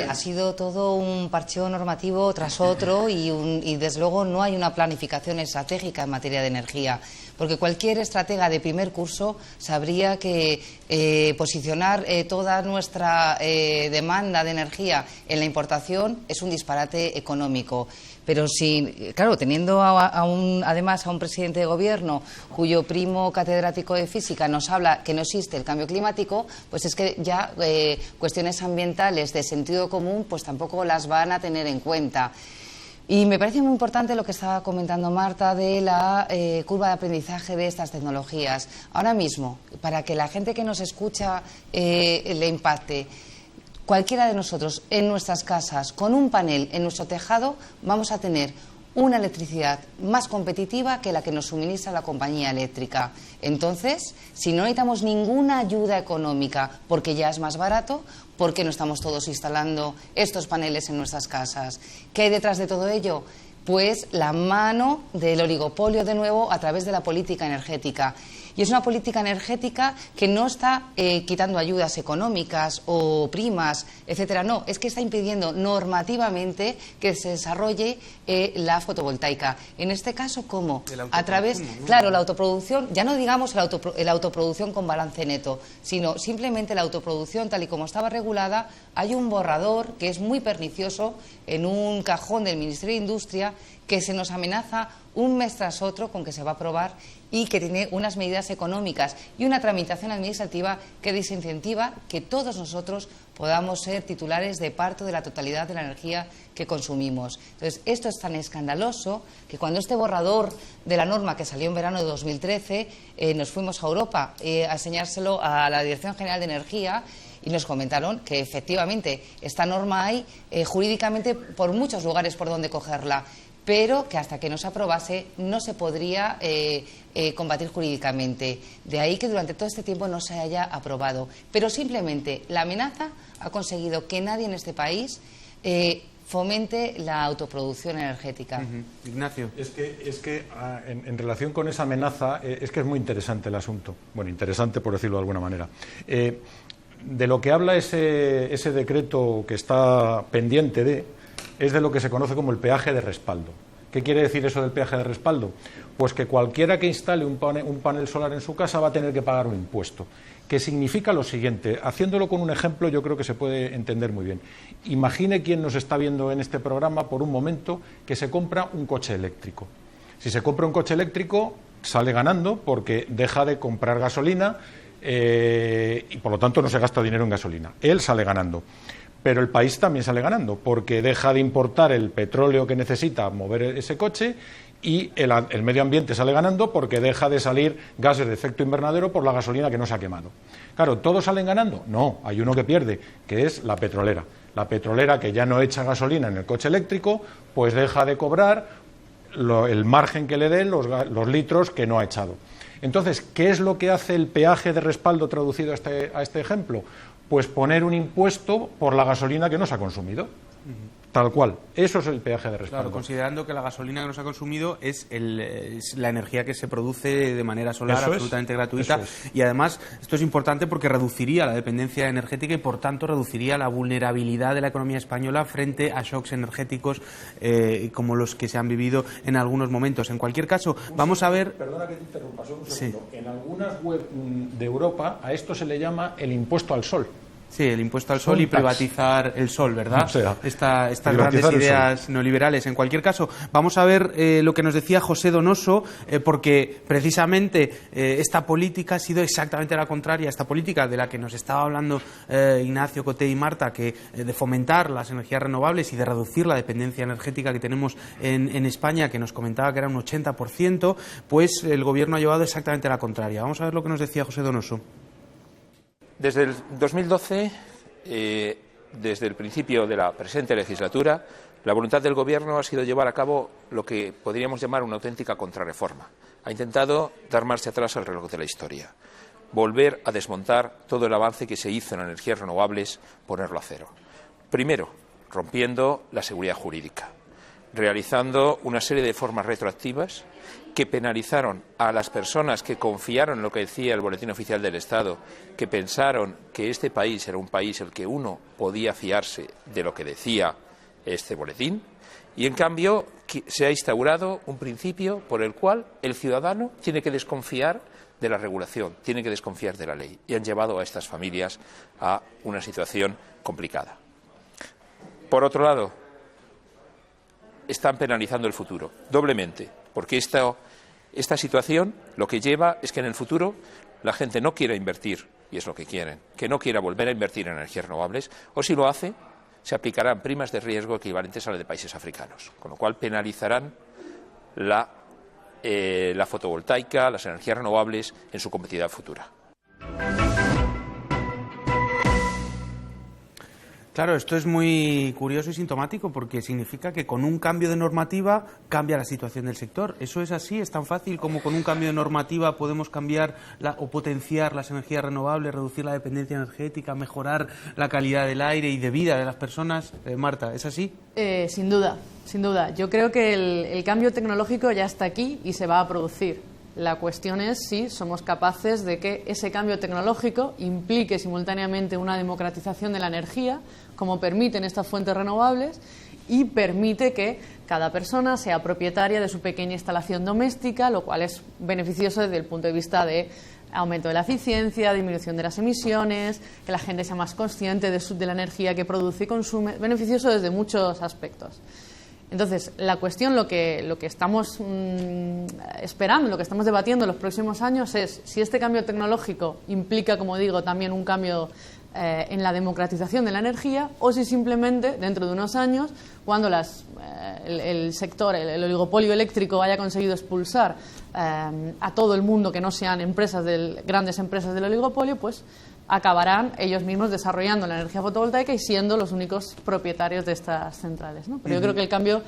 ha sido todo un parcheo normativo tras otro y desde luego no hay una planificación estratégica en materia de energía, porque cualquier estratega de primer curso sabría que posicionar toda nuestra demanda de energía en la importación es un disparate económico. Pero si, claro, teniendo además a un presidente de gobierno cuyo primo catedrático de física nos habla que no existe el cambio climático, pues es que ya cuestiones ambientales de sentido común pues tampoco las van a tener en cuenta. Y me parece muy importante lo que estaba comentando Marta de la curva de aprendizaje de estas tecnologías. Ahora mismo, para que la gente que nos escucha le impacte, cualquiera de nosotros en nuestras casas, con un panel en nuestro tejado, vamos a tener una electricidad más competitiva que la que nos suministra la compañía eléctrica. Entonces, si no necesitamos ninguna ayuda económica porque ya es más barato, ¿por qué no estamos todos instalando estos paneles en nuestras casas? ¿Qué hay detrás de todo ello? Pues la mano del oligopolio, de nuevo, a través de la política energética. Y es una política energética que no está quitando ayudas económicas o primas, etcétera. No, es que está impidiendo normativamente que se desarrolle la fotovoltaica. En este caso, ¿cómo? A través, ¿no? Claro, la autoproducción, ya no digamos la autoproducción con balance neto, sino simplemente la autoproducción tal y como estaba regulada. Hay un borrador que es muy pernicioso en un cajón del Ministerio de Industria que se nos amenaza un mes tras otro con que se va a aprobar y que tiene unas medidas económicas y una tramitación administrativa que desincentiva que todos nosotros podamos ser titulares de parte de la totalidad de la energía que consumimos. Entonces, esto es tan escandaloso que cuando este borrador de la norma que salió en verano de 2013, nos fuimos a Europa a enseñárselo a la Dirección General de Energía, y nos comentaron que efectivamente esta norma hay jurídicamente por muchos lugares por donde cogerla, pero que hasta que no se aprobase no se podría combatir jurídicamente. De ahí que durante todo este tiempo no se haya aprobado. Pero simplemente la amenaza ha conseguido que nadie en este país fomente la autoproducción energética. Ignacio. Es que en relación con esa amenaza, es que es muy interesante el asunto. Bueno, interesante por decirlo de alguna manera. De lo que habla ese decreto que está pendiente es de lo que se conoce como el peaje de respaldo. ¿Qué quiere decir eso del peaje de respaldo? Pues que cualquiera que instale un panel solar en su casa va a tener que pagar un impuesto, que significa lo siguiente. Haciéndolo con un ejemplo yo creo que se puede entender muy bien. Imagine quien nos está viendo en este programa por un momento que se compra un coche eléctrico. Si se compra un coche eléctrico sale ganando porque deja de comprar gasolina y por lo tanto no se gasta dinero en gasolina. Él sale ganando. Pero el país también sale ganando porque deja de importar el petróleo que necesita mover ese coche y el medio ambiente sale ganando porque deja de salir gases de efecto invernadero por la gasolina que no se ha quemado. Claro, ¿todos salen ganando? No, hay uno que pierde, que es la petrolera. La petrolera que ya no echa gasolina en el coche eléctrico, pues deja de cobrar el margen que le den los litros que no ha echado. Entonces, ¿qué es lo que hace el peaje de respaldo traducido a este ejemplo? Pues poner un impuesto por la gasolina que no se ha consumido. Tal cual. Eso es el peaje de respaldo. Claro, considerando que la gasolina que nos ha consumido es la energía que se produce de manera solar, absolutamente gratuita. Y además, esto es importante porque reduciría la dependencia energética y, por tanto, reduciría la vulnerabilidad de la economía española frente a shocks energéticos como los que se han vivido en algunos momentos. En cualquier caso, vamos a ver... Perdona que te interrumpa, solo un segundo. Sí. En algunas webs de Europa a esto se le llama el impuesto al sol. Sí, el impuesto al sol y privatizar el sol, ¿verdad? O sea, estas grandes ideas neoliberales. En cualquier caso, vamos a ver lo que nos decía José Donoso, porque precisamente esta política ha sido exactamente la contraria, esta política de la que nos estaba hablando Ignacio, Coté y Marta, que de fomentar las energías renovables y de reducir la dependencia energética que tenemos en España, que nos comentaba que era un 80%, pues el Gobierno ha llevado exactamente la contraria. Vamos a ver lo que nos decía José Donoso. Desde el 2012, desde el principio de la presente legislatura, la voluntad del Gobierno ha sido llevar a cabo lo que podríamos llamar una auténtica contrarreforma. Ha intentado dar marcha atrás al reloj de la historia, volver a desmontar todo el avance que se hizo en energías renovables, ponerlo a cero. Primero, rompiendo la seguridad jurídica, realizando una serie de reformas retroactivas que penalizaron a las personas que confiaron en lo que decía el Boletín Oficial del Estado, que pensaron que este país era un país el que uno podía fiarse de lo que decía este boletín, y en cambio se ha instaurado un principio por el cual el ciudadano tiene que desconfiar de la regulación, tiene que desconfiar de la ley, y han llevado a estas familias a una situación complicada. Por otro lado, están penalizando el futuro, doblemente, porque esta situación lo que lleva es que en el futuro la gente no quiera invertir, y es lo que quieren, que no quiera volver a invertir en energías renovables, o si lo hace, se aplicarán primas de riesgo equivalentes a las de países africanos, con lo cual penalizarán la fotovoltaica, las energías renovables en su competitividad futura. Claro, esto es muy curioso y sintomático porque significa que con un cambio de normativa cambia la situación del sector. ¿Eso es así? ¿Es tan fácil como con un cambio de normativa podemos cambiar o potenciar las energías renovables, reducir la dependencia energética, mejorar la calidad del aire y de vida de las personas? Marta, ¿es así? Sin duda, sin duda. Yo creo que el cambio tecnológico ya está aquí y se va a producir. La cuestión es si somos capaces de que ese cambio tecnológico implique simultáneamente una democratización de la energía, como permiten estas fuentes renovables, y permite que cada persona sea propietaria de su pequeña instalación doméstica, lo cual es beneficioso desde el punto de vista de aumento de la eficiencia, disminución de las emisiones, que la gente sea más consciente de la energía que produce y consume, beneficioso desde muchos aspectos. Entonces, la cuestión, lo que estamos esperando, lo que estamos debatiendo en los próximos años es si este cambio tecnológico implica, como digo, también un cambio en la democratización de la energía, o si simplemente, dentro de unos años, cuando el sector, el oligopolio eléctrico haya conseguido expulsar a todo el mundo que no sean grandes empresas del oligopolio, pues acabarán ellos mismos desarrollando la energía fotovoltaica y siendo los únicos propietarios de estas centrales, ¿no? Pero yo creo que el cambio,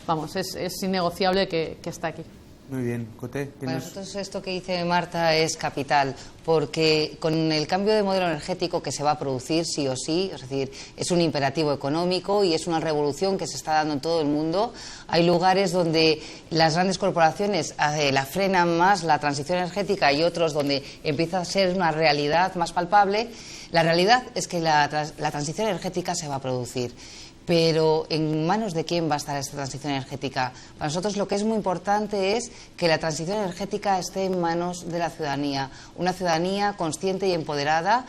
vamos, es innegociable que está aquí. Muy bien, Coté. Para nosotros esto que dice Marta es capital, porque con el cambio de modelo energético que se va a producir sí o sí, es decir, es un imperativo económico y es una revolución que se está dando en todo el mundo. Hay lugares donde las grandes corporaciones la frenan más la transición energética y otros donde empieza a ser una realidad más palpable. La realidad es que la transición energética se va a producir. Pero ¿en manos de quién va a estar esta transición energética? Para nosotros lo que es muy importante es que la transición energética esté en manos de la ciudadanía, una ciudadanía consciente y empoderada,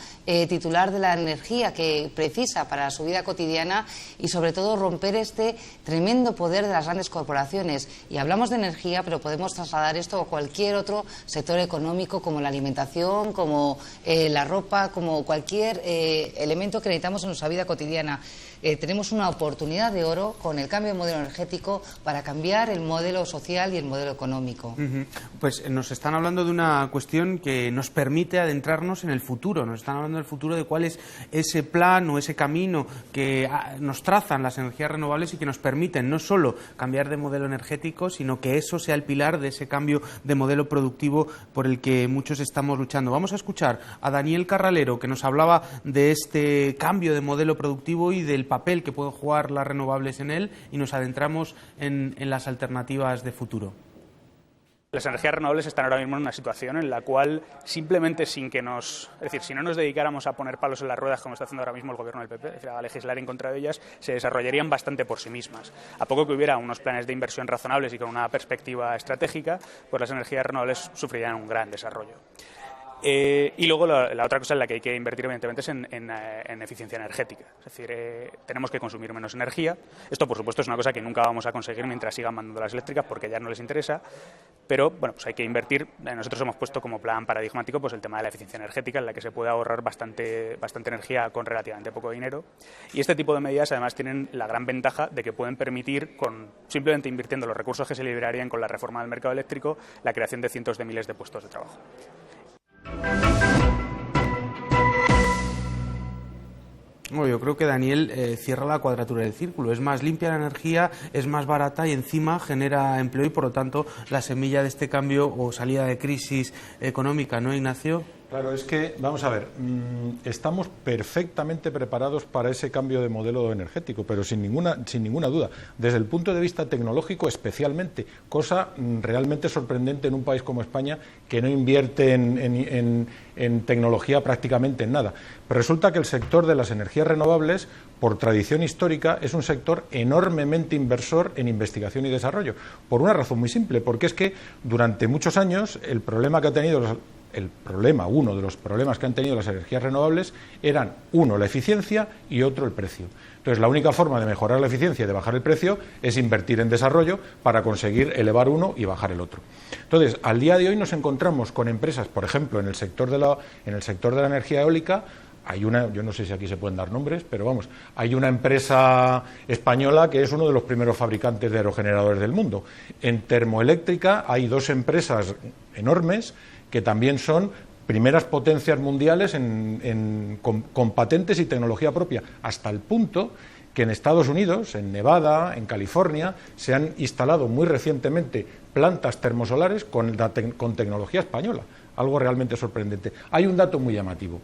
titular de la energía que precisa para su vida cotidiana y sobre todo romper este tremendo poder de las grandes corporaciones. Y hablamos de energía, pero podemos trasladar esto a cualquier otro sector económico como la alimentación, como la ropa, como cualquier elemento que necesitamos en nuestra vida cotidiana. Tenemos una oportunidad de oro con el cambio de modelo energético para cambiar el modelo social y el modelo económico. Pues nos están hablando de una cuestión que nos permite adentrarnos en el futuro. Nos están hablando del futuro, de cuál es ese plan o ese camino que nos trazan las energías renovables y que nos permiten no solo cambiar de modelo energético, sino que eso sea el pilar de ese cambio de modelo productivo por el que muchos estamos luchando. Vamos a escuchar a Daniel Carralero, que nos hablaba de este cambio de modelo productivo y del papel que pueden jugar las renovables en él, y nos adentramos en las alternativas de futuro. Las energías renovables están ahora mismo en una situación en la cual simplemente sin que es decir, si no nos dedicáramos a poner palos en las ruedas como está haciendo ahora mismo el gobierno del PP, es decir, a legislar en contra de ellas, se desarrollarían bastante por sí mismas. A poco que hubiera unos planes de inversión razonables y con una perspectiva estratégica, pues las energías renovables sufrirían un gran desarrollo. Y luego la otra cosa en la que hay que invertir evidentemente es en eficiencia energética. Es decir, tenemos que consumir menos energía. Esto, por supuesto, es una cosa que nunca vamos a conseguir mientras sigan mandando las eléctricas porque ya no les interesa. Pero, bueno, pues hay que invertir. Nosotros hemos puesto como plan paradigmático pues el tema de la eficiencia energética, en la que se puede ahorrar bastante energía con relativamente poco dinero. Y este tipo de medidas, además, tienen la gran ventaja de que pueden permitir, simplemente invirtiendo los recursos que se liberarían con la reforma del mercado eléctrico, la creación de cientos de miles de puestos de trabajo. Bueno, yo creo que Daniel cierra la cuadratura del círculo. Es más limpia la energía, es más barata y encima genera empleo y, por lo tanto, la semilla de este cambio o salida de crisis económica, ¿no, Ignacio? Claro, es que, vamos a ver, estamos perfectamente preparados para ese cambio de modelo energético, pero sin ninguna duda, desde el punto de vista tecnológico especialmente, cosa realmente sorprendente en un país como España que no invierte en tecnología prácticamente en nada. Pero resulta que el sector de las energías renovables, por tradición histórica, es un sector enormemente inversor en investigación y desarrollo, por una razón muy simple, porque es que durante muchos años uno de los problemas que han tenido las energías renovables eran, uno, la eficiencia y otro, el precio. Entonces, la única forma de mejorar la eficiencia y de bajar el precio es invertir en desarrollo para conseguir elevar uno y bajar el otro. Entonces, al día de hoy nos encontramos con empresas, por ejemplo, en el sector de la energía eólica. Hay yo no sé si aquí se pueden dar nombres, pero vamos, hay una empresa española que es uno de los primeros fabricantes de aerogeneradores del mundo. En termoeléctrica hay dos empresas enormes que también son primeras potencias mundiales con patentes y tecnología propia, hasta el punto que en Estados Unidos, en Nevada, en California, se han instalado muy recientemente plantas termosolares con tecnología española, algo realmente sorprendente. Hay un dato muy llamativo.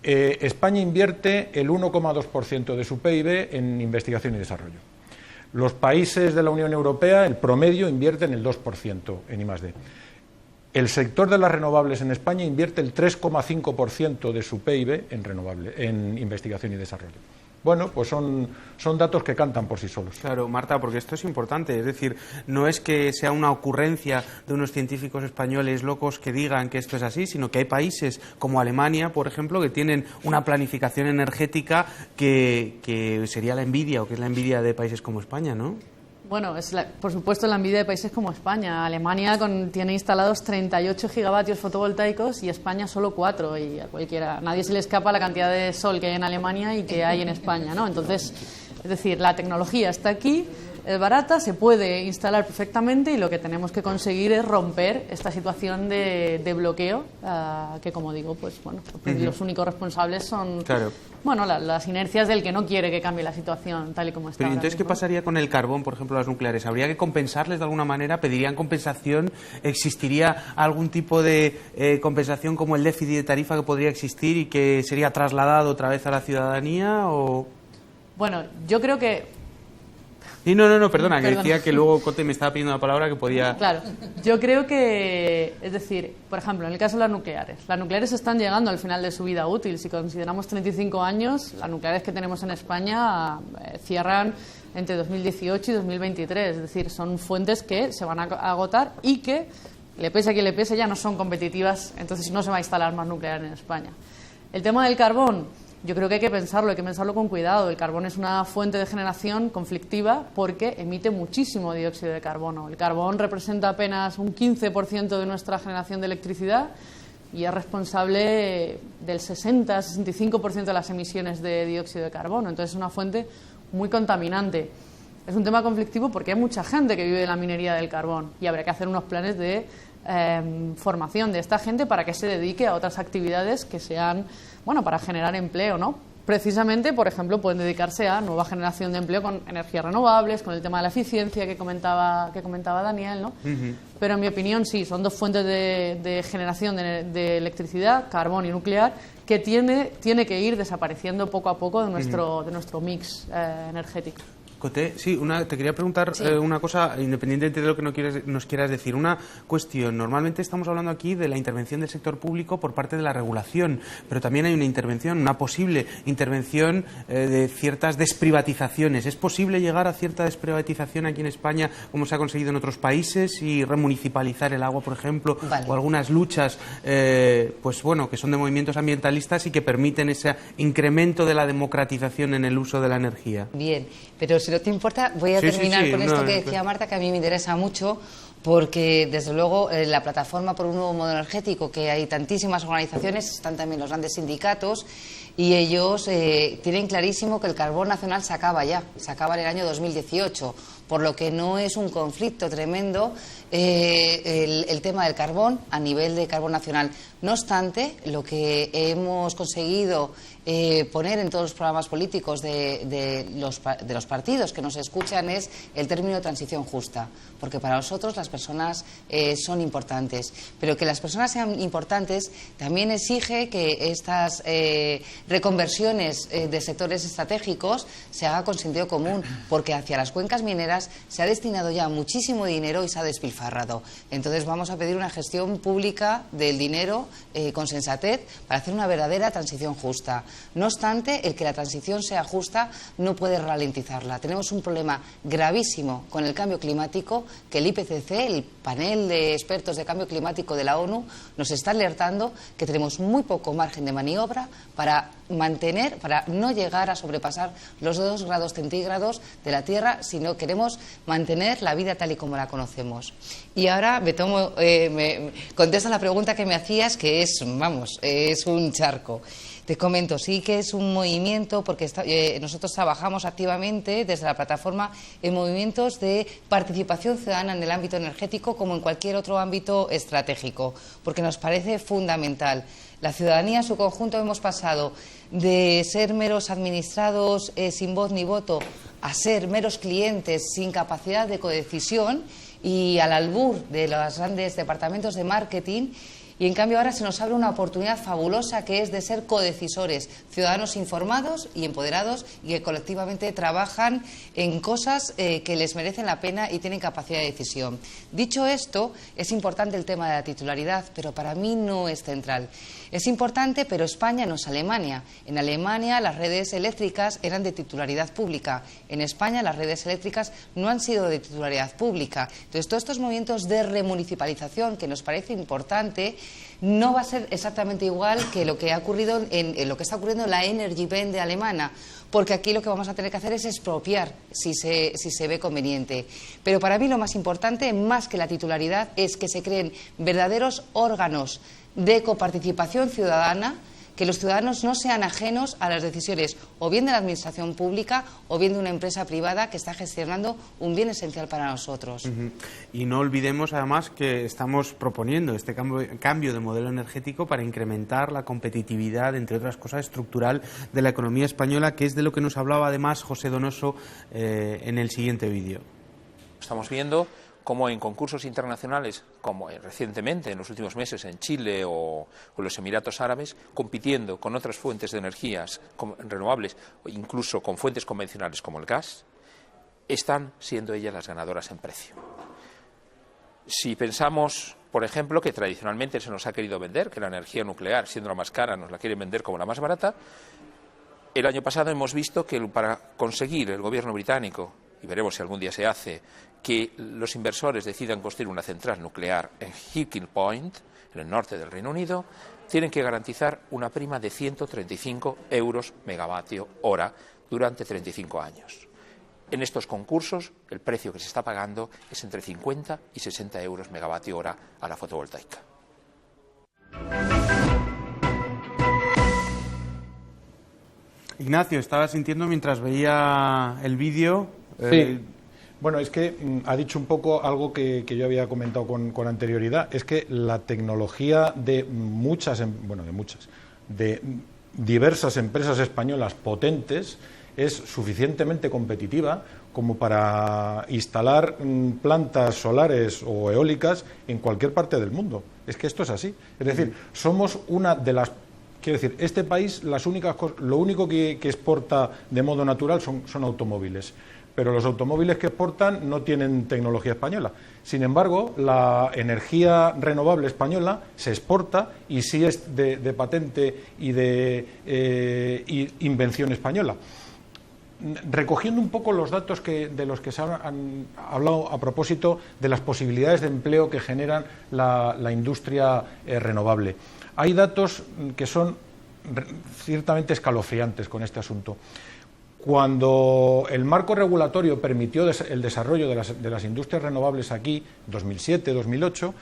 España invierte el 1,2% de su PIB en investigación y desarrollo. Los países de la Unión Europea, el promedio, invierten el 2% en I+D. El sector de las renovables en España invierte el 3,5% de su PIB en investigación y desarrollo. Bueno, pues son datos que cantan por sí solos. Claro, Marta, porque esto es importante. Es decir, no es que sea una ocurrencia de unos científicos españoles locos que digan que esto es así, sino que hay países como Alemania, por ejemplo, que tienen una planificación energética que sería la envidia, o que es la envidia de países como España, ¿no? Bueno, por supuesto la envidia de países como España. Alemania tiene instalados 38 gigavatios fotovoltaicos y España solo 4. Y a nadie se le escapa la cantidad de sol que hay en Alemania y que hay en España, ¿no? Entonces, es decir, la tecnología está aquí, es barata, se puede instalar perfectamente y lo que tenemos que conseguir es romper esta situación de bloqueo, que como digo, pues bueno, los únicos responsables son las inercias del que no quiere que cambie la situación tal y como está. Pero ahora entonces, mismo. ¿qué pasaría con el carbón, por ejemplo, las nucleares? ¿Habría que compensarles de alguna manera? ¿Pedirían compensación? ¿Existiría algún tipo de compensación como el déficit de tarifa que podría existir y que sería trasladado otra vez a la ciudadanía? O... Bueno, yo creo que... Sí, no, perdona, que decía que luego Cote me estaba pidiendo una palabra que podía... Claro, yo creo que, es decir, por ejemplo, en el caso de las nucleares están llegando al final de su vida útil. Si consideramos 35 años, las nucleares que tenemos en España cierran entre 2018 y 2023. Es decir, son fuentes que se van a agotar y que, le pese a quien le pese, ya no son competitivas, entonces no se va a instalar más nuclear en España. El tema del carbón... Yo creo que hay que pensarlo con cuidado. El carbón es una fuente de generación conflictiva porque emite muchísimo dióxido de carbono. El carbón representa apenas un 15% de nuestra generación de electricidad y es responsable del 60-65% de las emisiones de dióxido de carbono. Entonces es una fuente muy contaminante. Es un tema conflictivo porque hay mucha gente que vive de la minería del carbón y habría que hacer unos planes de formación de esta gente para que se dedique a otras actividades que sean, para generar empleo, ¿no? Precisamente, por ejemplo, pueden dedicarse a nueva generación de empleo con energías renovables, con el tema de la eficiencia que comentaba Daniel, ¿no? Pero en mi opinión sí, son dos fuentes de generación de electricidad, carbón y nuclear, que tiene que ir desapareciendo poco a poco de nuestro mix energético. Coté, sí, te quería preguntar una cosa, independientemente de lo que nos quieras decir. Una cuestión. Normalmente estamos hablando aquí de la intervención del sector público por parte de la regulación, pero también hay una posible intervención de ciertas desprivatizaciones. ¿Es posible llegar a cierta desprivatización aquí en España, como se ha conseguido en otros países, y remunicipalizar el agua, por ejemplo, o algunas luchas, que son de movimientos ambientalistas y que permiten ese incremento de la democratización en el uso de la energía? Bien, pero si no te importa, voy a terminar con esto que decía Marta, que a mí me interesa mucho, porque desde luego la plataforma por un nuevo modelo energético, que hay tantísimas organizaciones, están también los grandes sindicatos, y ellos tienen clarísimo que el carbón nacional se acaba en el año 2018, por lo que no es un conflicto tremendo el tema del carbón a nivel de carbón nacional. No obstante, lo que hemos conseguido poner en todos los programas políticos de los partidos que nos escuchan es el término transición justa, porque para nosotros las personas son importantes, pero que las personas sean importantes también exige que estas reconversiones de sectores estratégicos se haga con sentido común, porque hacia las cuencas mineras se ha destinado ya muchísimo dinero y se ha despilfarrado. Entonces vamos a pedir una gestión pública del dinero con sensatez para hacer una verdadera transición justa. No obstante, el que la transición sea justa no puede ralentizarla. Tenemos un problema gravísimo con el cambio climático que el IPCC, el panel de expertos de cambio climático de la ONU, nos está alertando que tenemos muy poco margen de maniobra para no llegar a sobrepasar los 2 grados centígrados de la Tierra si no queremos mantener la vida tal y como la conocemos. Y ahora me contesto la pregunta que me hacías, que es un charco. Te comento, sí que es un movimiento, porque nosotros trabajamos activamente desde la plataforma en movimientos de participación ciudadana en el ámbito energético como en cualquier otro ámbito estratégico, porque nos parece fundamental. La ciudadanía en su conjunto hemos pasado de ser meros administrados sin voz ni voto a ser meros clientes sin capacidad de codecisión y al albur de los grandes departamentos de marketing. Y en cambio ahora se nos abre una oportunidad fabulosa, que es de ser codecisores, ciudadanos informados y empoderados y que colectivamente trabajan en cosas que les merecen la pena y tienen capacidad de decisión. Dicho esto, es importante el tema de la titularidad, pero para mí no es central. Es importante, pero España no es Alemania. En Alemania las redes eléctricas eran de titularidad pública. En España las redes eléctricas no han sido de titularidad pública. Entonces, todos estos movimientos de remunicipalización, que nos parece importante, no va a ser exactamente igual que lo que ha ocurrido lo que está ocurriendo en la Energiewende alemana, porque aquí lo que vamos a tener que hacer es expropiar si se ve conveniente. Pero para mí lo más importante, más que la titularidad, es que se creen verdaderos órganos de coparticipación ciudadana que los ciudadanos no sean ajenos a las decisiones o bien de la administración pública o bien de una empresa privada que está gestionando un bien esencial para nosotros. Y no olvidemos además que estamos proponiendo este cambio de modelo energético para incrementar la competitividad, entre otras cosas, estructural de la economía española, que es de lo que nos hablaba además José Donoso en el siguiente vídeo. Estamos viendo cómo en concursos internacionales, como recientemente en los últimos meses en Chile o en los Emiratos Árabes, compitiendo con otras fuentes de energías renovables o incluso con fuentes convencionales como el gas, están siendo ellas las ganadoras en precio. Si pensamos, por ejemplo, que tradicionalmente se nos ha querido vender, que la energía nuclear, siendo la más cara, nos la quieren vender como la más barata, el año pasado hemos visto que para conseguir el gobierno británico, y veremos si algún día se hace, que los inversores decidan construir una central nuclear en Hinkley Point, en el norte del Reino Unido, tienen que garantizar una prima de 135 euros megavatio hora durante 35 años. En estos concursos, el precio que se está pagando es entre 50 y 60 euros megavatio hora a la fotovoltaica. Ignacio, estaba sintiendo mientras veía el vídeo. Sí. Bueno, es que ha dicho un poco algo que yo había comentado con anterioridad. Es que la tecnología de diversas empresas españolas potentes es suficientemente competitiva como para instalar plantas solares o eólicas en cualquier parte del mundo. Es que esto es así. Es decir, somos una de las... Quiero decir, este país lo único que exporta de modo natural son automóviles. Pero los automóviles que exportan no tienen tecnología española. Sin embargo, la energía renovable española se exporta y sí es de patente y de invención española. Recogiendo un poco los datos de los que se han hablado a propósito de las posibilidades de empleo que generan la industria renovable. Hay datos que son ciertamente escalofriantes con este asunto. Cuando el marco regulatorio permitió el desarrollo de las industrias renovables aquí, 2007-2008,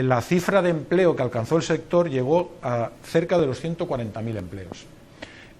la cifra de empleo que alcanzó el sector llegó a cerca de los 140.000 empleos.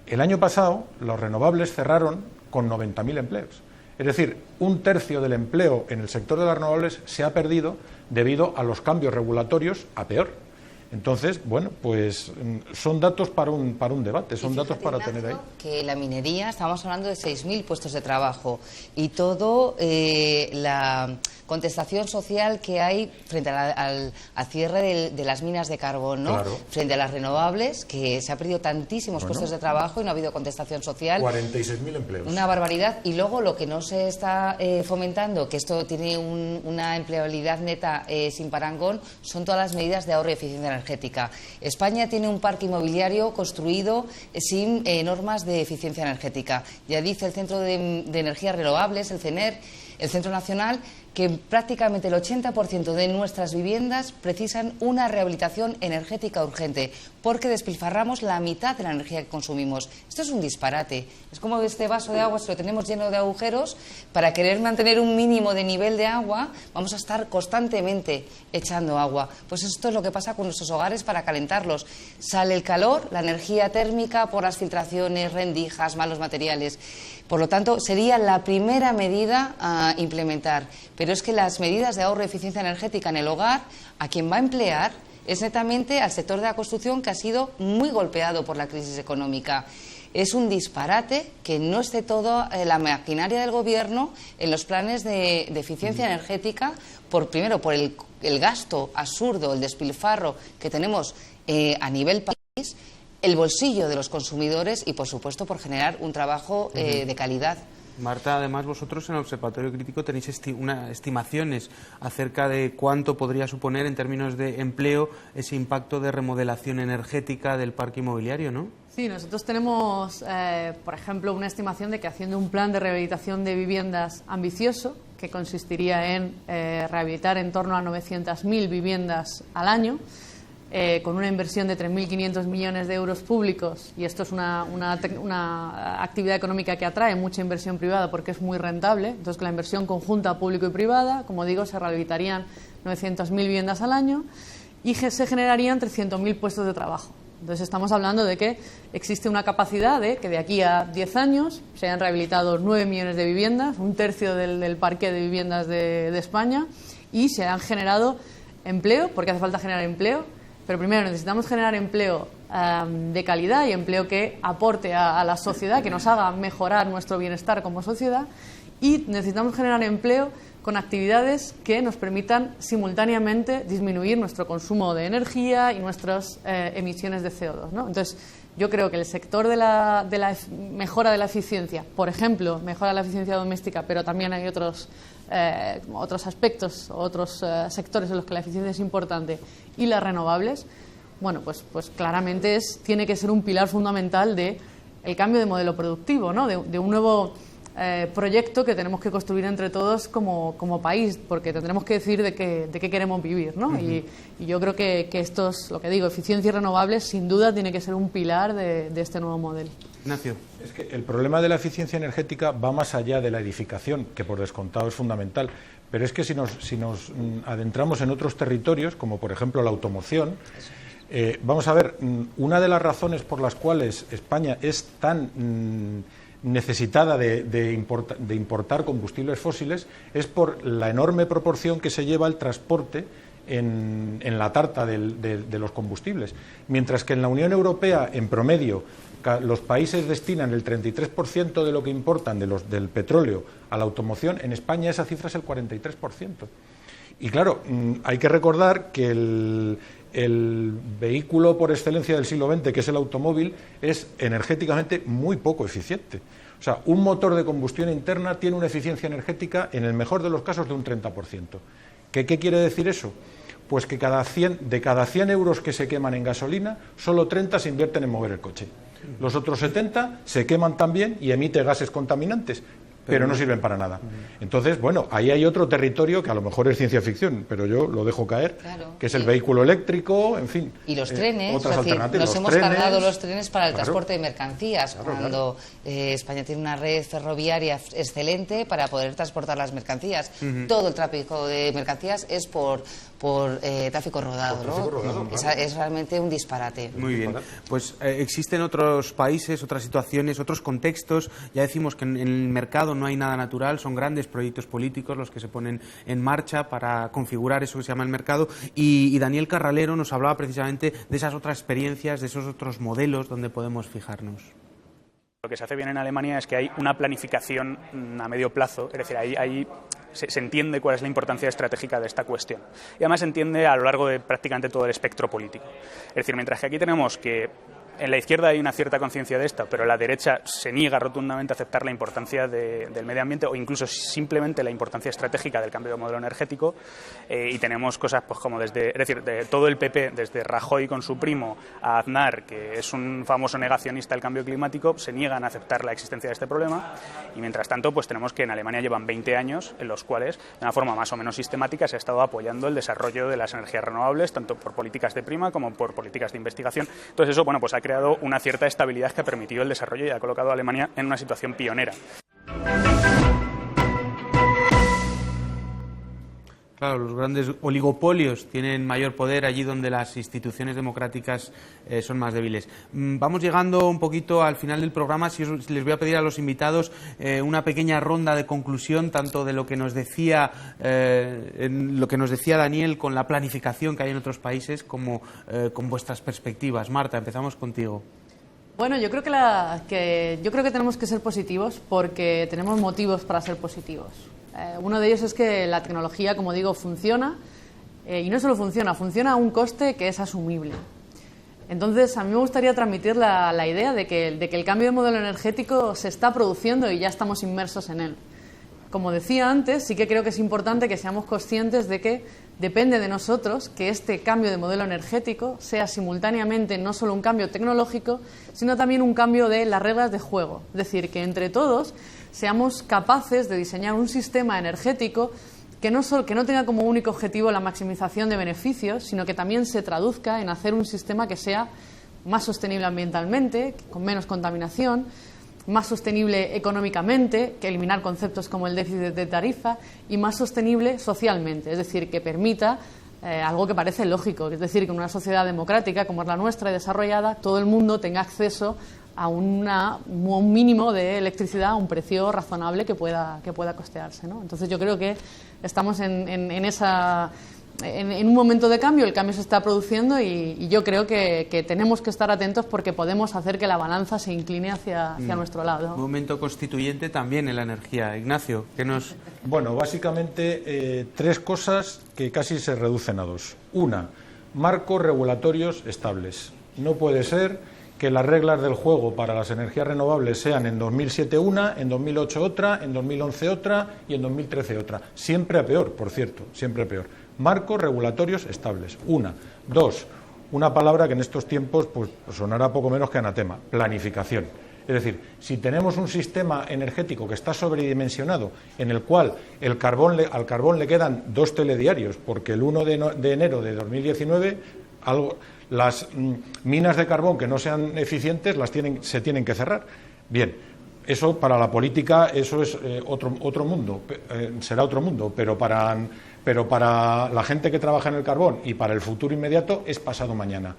El año pasado, los renovables cerraron con 90.000 empleos. Es decir, un tercio del empleo en el sector de las renovables se ha perdido debido a los cambios regulatorios a peor. Entonces, bueno, pues son datos para un debate, son datos para tener ahí. Que la minería, estamos hablando de 6.000 puestos de trabajo y todo la contestación social que hay frente al cierre de las minas de carbón, ¿no? Claro. Frente a las renovables, que se ha perdido tantísimos puestos de trabajo y no ha habido contestación social. 46.000 empleos. Una barbaridad. Y luego lo que no se está fomentando, que esto tiene una empleabilidad neta sin parangón, son todas las medidas de ahorro y eficiencia energética. España tiene un parque inmobiliario construido sin normas de eficiencia energética. Ya dice el Centro de Energías Renovables, el CENER, el Centro Nacional, que prácticamente el 80% de nuestras viviendas precisan una rehabilitación energética urgente, porque despilfarramos la mitad de la energía que consumimos. Esto es un disparate. Es como este vaso de agua, si lo tenemos lleno de agujeros, para querer mantener un mínimo de nivel de agua, vamos a estar constantemente echando agua. Pues esto es lo que pasa con nuestros hogares para calentarlos. Sale el calor, la energía térmica por las filtraciones, rendijas, malos materiales. Por lo tanto, sería la primera medida a implementar. Pero es que las medidas de ahorro y eficiencia energética en el hogar, a quien va a emplear es netamente al sector de la construcción, que ha sido muy golpeado por la crisis económica. Es un disparate que no esté toda la maquinaria del Gobierno en los planes de eficiencia energética, primero por el gasto absurdo, el despilfarro que tenemos a nivel país, el bolsillo de los consumidores y, por supuesto, por generar un trabajo de calidad. Marta, además vosotros en el Observatorio Crítico tenéis estimaciones acerca de cuánto podría suponer en términos de empleo ese impacto de remodelación energética del parque inmobiliario, ¿no? Sí, nosotros tenemos, por ejemplo, una estimación de que haciendo un plan de rehabilitación de viviendas ambicioso, que consistiría en rehabilitar en torno a 900.000 viviendas al año, con una inversión de 3.500 millones de euros públicos, y esto es una actividad económica que atrae mucha inversión privada porque es muy rentable. Entonces, con la inversión conjunta público y privada, como digo, se rehabilitarían 900.000 viviendas al año y se generarían 300.000 puestos de trabajo. Entonces estamos hablando de que existe una capacidad de que de aquí a 10 años se hayan rehabilitado 9 millones de viviendas, un tercio del parque de viviendas de España, y se han generado empleo, porque hace falta generar empleo, pero primero necesitamos generar empleo de calidad y empleo que aporte a la sociedad, que nos haga mejorar nuestro bienestar como sociedad, y necesitamos generar empleo con actividades que nos permitan simultáneamente disminuir nuestro consumo de energía y nuestras emisiones de CO2, ¿no? Entonces, yo creo que el sector de la mejora de la eficiencia, por ejemplo, mejora de la eficiencia doméstica, pero también hay otros aspectos, otros sectores en los que la eficiencia es importante, y las renovables, bueno, pues claramente tiene que ser un pilar fundamental del cambio de modelo productivo, ¿no? De un nuevo proyecto que tenemos que construir entre todos como país, porque tendremos que decidir de qué queremos vivir, ¿no? Y yo creo que esto es lo que digo, eficiencia y renovables sin duda tiene que ser un pilar de este nuevo modelo. Ignacio. Es que el problema de la eficiencia energética va más allá de la edificación, que por descontado es fundamental, pero es que si nos adentramos en otros territorios, como por ejemplo la automoción, vamos a ver, una de las razones por las cuales España es tan necesitada de importar combustibles fósiles es por la enorme proporción que se lleva el transporte en la tarta de los combustibles. Mientras que en la Unión Europea, en promedio, los países destinan el 33% de lo que importan del petróleo a la automoción, en España esa cifra es el 43%. Y claro, hay que recordar que el vehículo por excelencia del siglo XX, que es el automóvil, es energéticamente muy poco eficiente. O sea, un motor de combustión interna tiene una eficiencia energética, en el mejor de los casos, de un 30%. ¿Qué quiere decir eso? Pues que de cada 100 euros que se queman en gasolina, solo 30 se invierten en mover el coche. Los otros 70 se queman también y emiten gases contaminantes, pero no sirven para nada. Entonces, bueno, ahí hay otro territorio que a lo mejor es ciencia ficción, pero yo lo dejo caer, claro, que es el vehículo eléctrico, en fin. Y los trenes, otras alternativas. Nos hemos cargado los trenes para el transporte de mercancías, cuando España tiene una red ferroviaria excelente para poder transportar las mercancías. Todo el tráfico de mercancías es por tráfico rodado, ¿no? Es realmente un disparate. Muy bien. Pues existen otros países, otras situaciones, otros contextos. Ya decimos que en el mercado no hay nada natural, son grandes proyectos políticos los que se ponen en marcha para configurar eso que se llama el mercado. Y Daniel Carralero nos hablaba precisamente de esas otras experiencias, de esos otros modelos donde podemos fijarnos. Lo que se hace bien en Alemania es que hay una planificación a medio plazo, es decir, ahí se entiende cuál es la importancia estratégica de esta cuestión. Y además se entiende a lo largo de prácticamente todo el espectro político. Es decir, mientras que aquí tenemos que en la izquierda hay una cierta conciencia de esto, pero la derecha se niega rotundamente a aceptar la importancia del medio ambiente o incluso simplemente la importancia estratégica del cambio de modelo energético, y tenemos cosas pues como de todo el PP, desde Rajoy con su primo a Aznar, que es un famoso negacionista del cambio climático, se niegan a aceptar la existencia de este problema. Y mientras tanto pues tenemos que en Alemania llevan 20 años en los cuales de una forma más o menos sistemática se ha estado apoyando el desarrollo de las energías renovables, tanto por políticas de prima como por políticas de investigación. Entonces eso, bueno, pues ha creado una cierta estabilidad que ha permitido el desarrollo y ha colocado a Alemania en una situación pionera. Claro, los grandes oligopolios tienen mayor poder allí donde las instituciones democráticas son más débiles. Vamos llegando un poquito al final del programa. Si les voy a pedir a los invitados una pequeña ronda de conclusión, tanto de lo que nos decía Daniel con la planificación que hay en otros países, como con vuestras perspectivas. Marta, empezamos contigo. Bueno, yo creo que tenemos que ser positivos porque tenemos motivos para ser positivos. Uno de ellos es que la tecnología, como digo, funciona, y no solo funciona a un coste que es asumible. Entonces, a mí me gustaría transmitir la idea de que el cambio de modelo energético se está produciendo y ya estamos inmersos en él. Como decía antes, sí que creo que es importante que seamos conscientes de que depende de nosotros que este cambio de modelo energético sea simultáneamente no solo un cambio tecnológico, sino también un cambio de las reglas de juego. Es decir, que entre todos seamos capaces de diseñar un sistema energético que no tenga como único objetivo la maximización de beneficios, sino que también se traduzca en hacer un sistema que sea más sostenible ambientalmente, con menos contaminación, más sostenible económicamente, que eliminar conceptos como el déficit de tarifa, y más sostenible socialmente, es decir, que permita algo que parece lógico, es decir, que en una sociedad democrática como es la nuestra y desarrollada, todo el mundo tenga acceso a un mínimo de electricidad a un precio razonable que pueda costearse, ¿no? Entonces yo creo que estamos en un momento de cambio, el cambio se está produciendo y yo creo que tenemos que estar atentos porque podemos hacer que la balanza se incline hacia nuestro lado. Un momento constituyente también en la energía. Ignacio, ¿qué nos...? Bueno, básicamente 3 cosas que casi se reducen a 2. Una, marcos regulatorios estables. No puede ser que las reglas del juego para las energías renovables sean en 2007 una, en 2008 otra, en 2011 otra y en 2013 otra. Siempre a peor, por cierto, siempre a peor. Marcos regulatorios estables. Una. 2. Una palabra que en estos tiempos pues sonará poco menos que anatema. Planificación. Es decir, si tenemos un sistema energético que está sobredimensionado, en el cual al carbón le quedan 2 telediarios, porque el 1 de enero de 2019 las minas de carbón que no sean eficientes se tienen que cerrar. Bien, eso para la política eso es otro mundo, será otro mundo, pero para la gente que trabaja en el carbón y para el futuro inmediato es pasado mañana.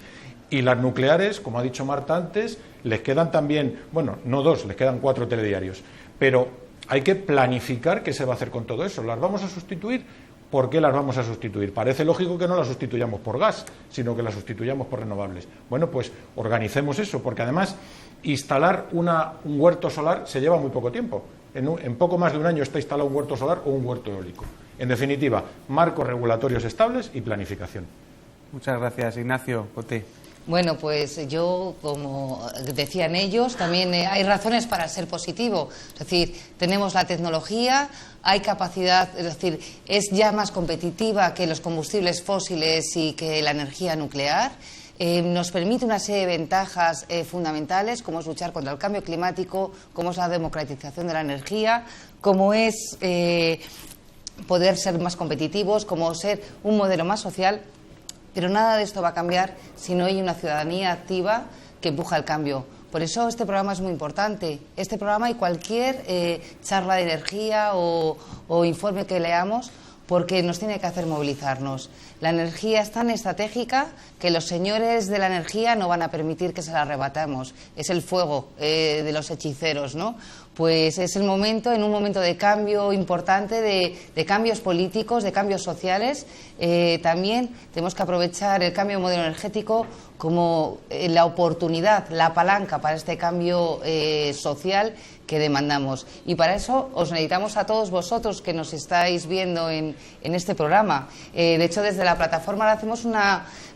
Y las nucleares, como ha dicho Marta antes, les quedan también, bueno, no 2, les quedan 4 telediarios. Pero hay que planificar qué se va a hacer con todo eso. ¿Las vamos a sustituir? ¿Por qué las vamos a sustituir? Parece lógico que no las sustituyamos por gas, sino que las sustituyamos por renovables. Bueno, pues organicemos eso, porque además instalar un huerto solar se lleva muy poco tiempo. En poco más de un año está instalado un huerto solar o un huerto eólico. En definitiva, marcos regulatorios estables y planificación. Muchas gracias, Ignacio. Coté. Bueno, pues yo, como decían ellos, también hay razones para ser positivo. Es decir, tenemos la tecnología, hay capacidad, es decir, es ya más competitiva que los combustibles fósiles y que la energía nuclear. Nos permite una serie de ventajas fundamentales, como es luchar contra el cambio climático, como es la democratización de la energía, como es poder ser más competitivos, como ser un modelo más social. Pero nada de esto va a cambiar si no hay una ciudadanía activa que empuja el cambio. Por eso este programa es muy importante. Este programa y cualquier charla de energía o informe que leamos, porque nos tiene que hacer movilizarnos. La energía es tan estratégica que los señores de la energía no van a permitir que se la arrebatemos. Es el fuego de los hechiceros, ¿no? Pues es el momento, en un momento de cambio importante, de cambios políticos, de cambios sociales. También tenemos que aprovechar el cambio de modelo energético como la oportunidad, la palanca para este cambio social que demandamos. Y para eso os necesitamos a todos vosotros que nos estáis viendo en este programa. De hecho, desde la plataforma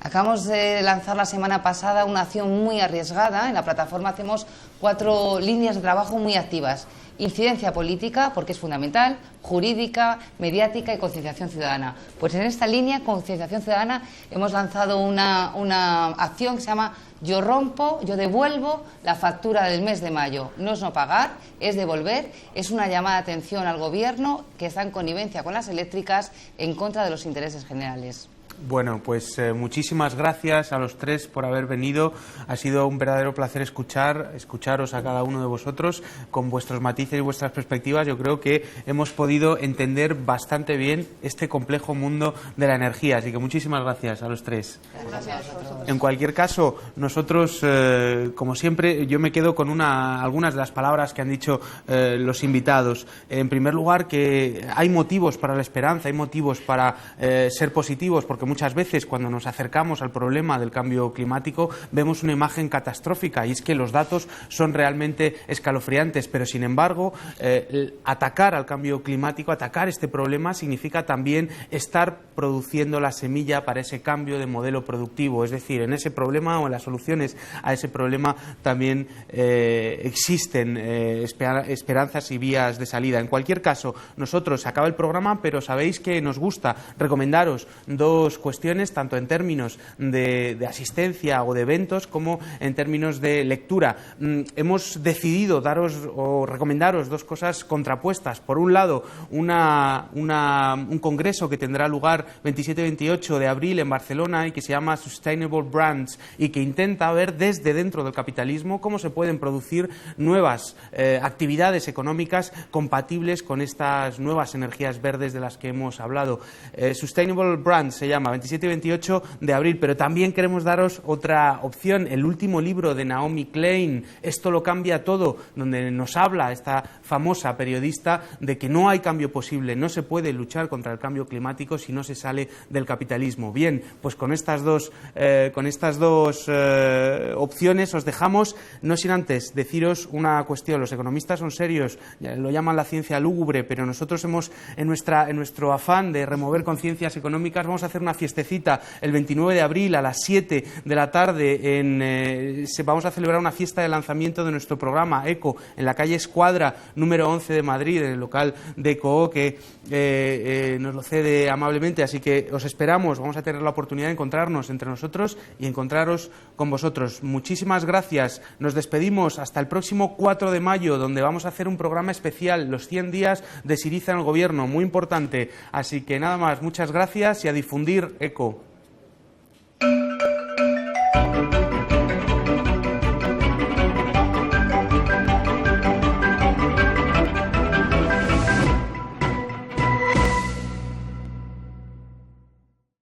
acabamos de lanzar la semana pasada una acción muy arriesgada. En la plataforma hacemos 4 líneas de trabajo muy activas. Incidencia política, porque es fundamental, jurídica, mediática y concienciación ciudadana. Pues en esta línea, concienciación ciudadana, hemos lanzado una acción que se llama Yo rompo, yo devuelvo la factura del mes de mayo. No es no pagar, es devolver. Es una llamada de atención al Gobierno que está en connivencia con las eléctricas en contra de los intereses generales. Bueno, pues muchísimas gracias a los 3 por haber venido. Ha sido un verdadero placer escucharos a cada uno de vosotros con vuestros matices y vuestras perspectivas. Yo creo que hemos podido entender bastante bien este complejo mundo de la energía. Así que muchísimas gracias a los 3. Gracias a vosotros. En cualquier caso, nosotros, como siempre, yo me quedo con algunas de las palabras que han dicho los invitados. En primer lugar, que hay motivos para la esperanza, hay motivos para ser positivos, porque muchas veces cuando nos acercamos al problema del cambio climático vemos una imagen catastrófica y es que los datos son realmente escalofriantes, pero sin embargo atacar al cambio climático, atacar este problema significa también estar produciendo la semilla para ese cambio de modelo productivo, es decir, en ese problema o en las soluciones a ese problema también existen esperanzas y vías de salida. En cualquier caso, nosotros acaba el programa, pero sabéis que nos gusta recomendaros 2 cuestiones, tanto en términos de asistencia o de eventos como en términos de lectura. Hemos decidido daros o recomendaros 2 cosas contrapuestas. Por un lado, un congreso que tendrá lugar 27-28 de abril en Barcelona y que se llama Sustainable Brands y que intenta ver desde dentro del capitalismo cómo se pueden producir nuevas actividades económicas compatibles con estas nuevas energías verdes de las que hemos hablado. Sustainable Brands se llama. programa, 27 y 28 de abril. Pero también queremos daros otra opción, el último libro de Naomi Klein, Esto lo cambia todo, donde nos habla esta famosa periodista de que no hay cambio posible, no se puede luchar contra el cambio climático si no se sale del capitalismo. Bien, pues con estas dos opciones os dejamos, no sin antes deciros una cuestión. Los economistas son serios, lo llaman la ciencia lúgubre, pero nosotros hemos, en nuestro afán de remover conciencias económicas, vamos a hacer una fiestecita el 29 de abril a las 7 de la tarde. Vamos a celebrar una fiesta de lanzamiento de nuestro programa ECO en la calle Escuadra, número 11 de Madrid, en el local de ECO, que nos lo cede amablemente. Así que os esperamos, vamos a tener la oportunidad de encontrarnos entre nosotros y encontraros con vosotros. Muchísimas gracias. Nos despedimos hasta el próximo 4 de mayo, donde vamos a hacer un programa especial, los 100 días de Syriza en el Gobierno, muy importante. Así que nada más, muchas gracias y a difundir ECO.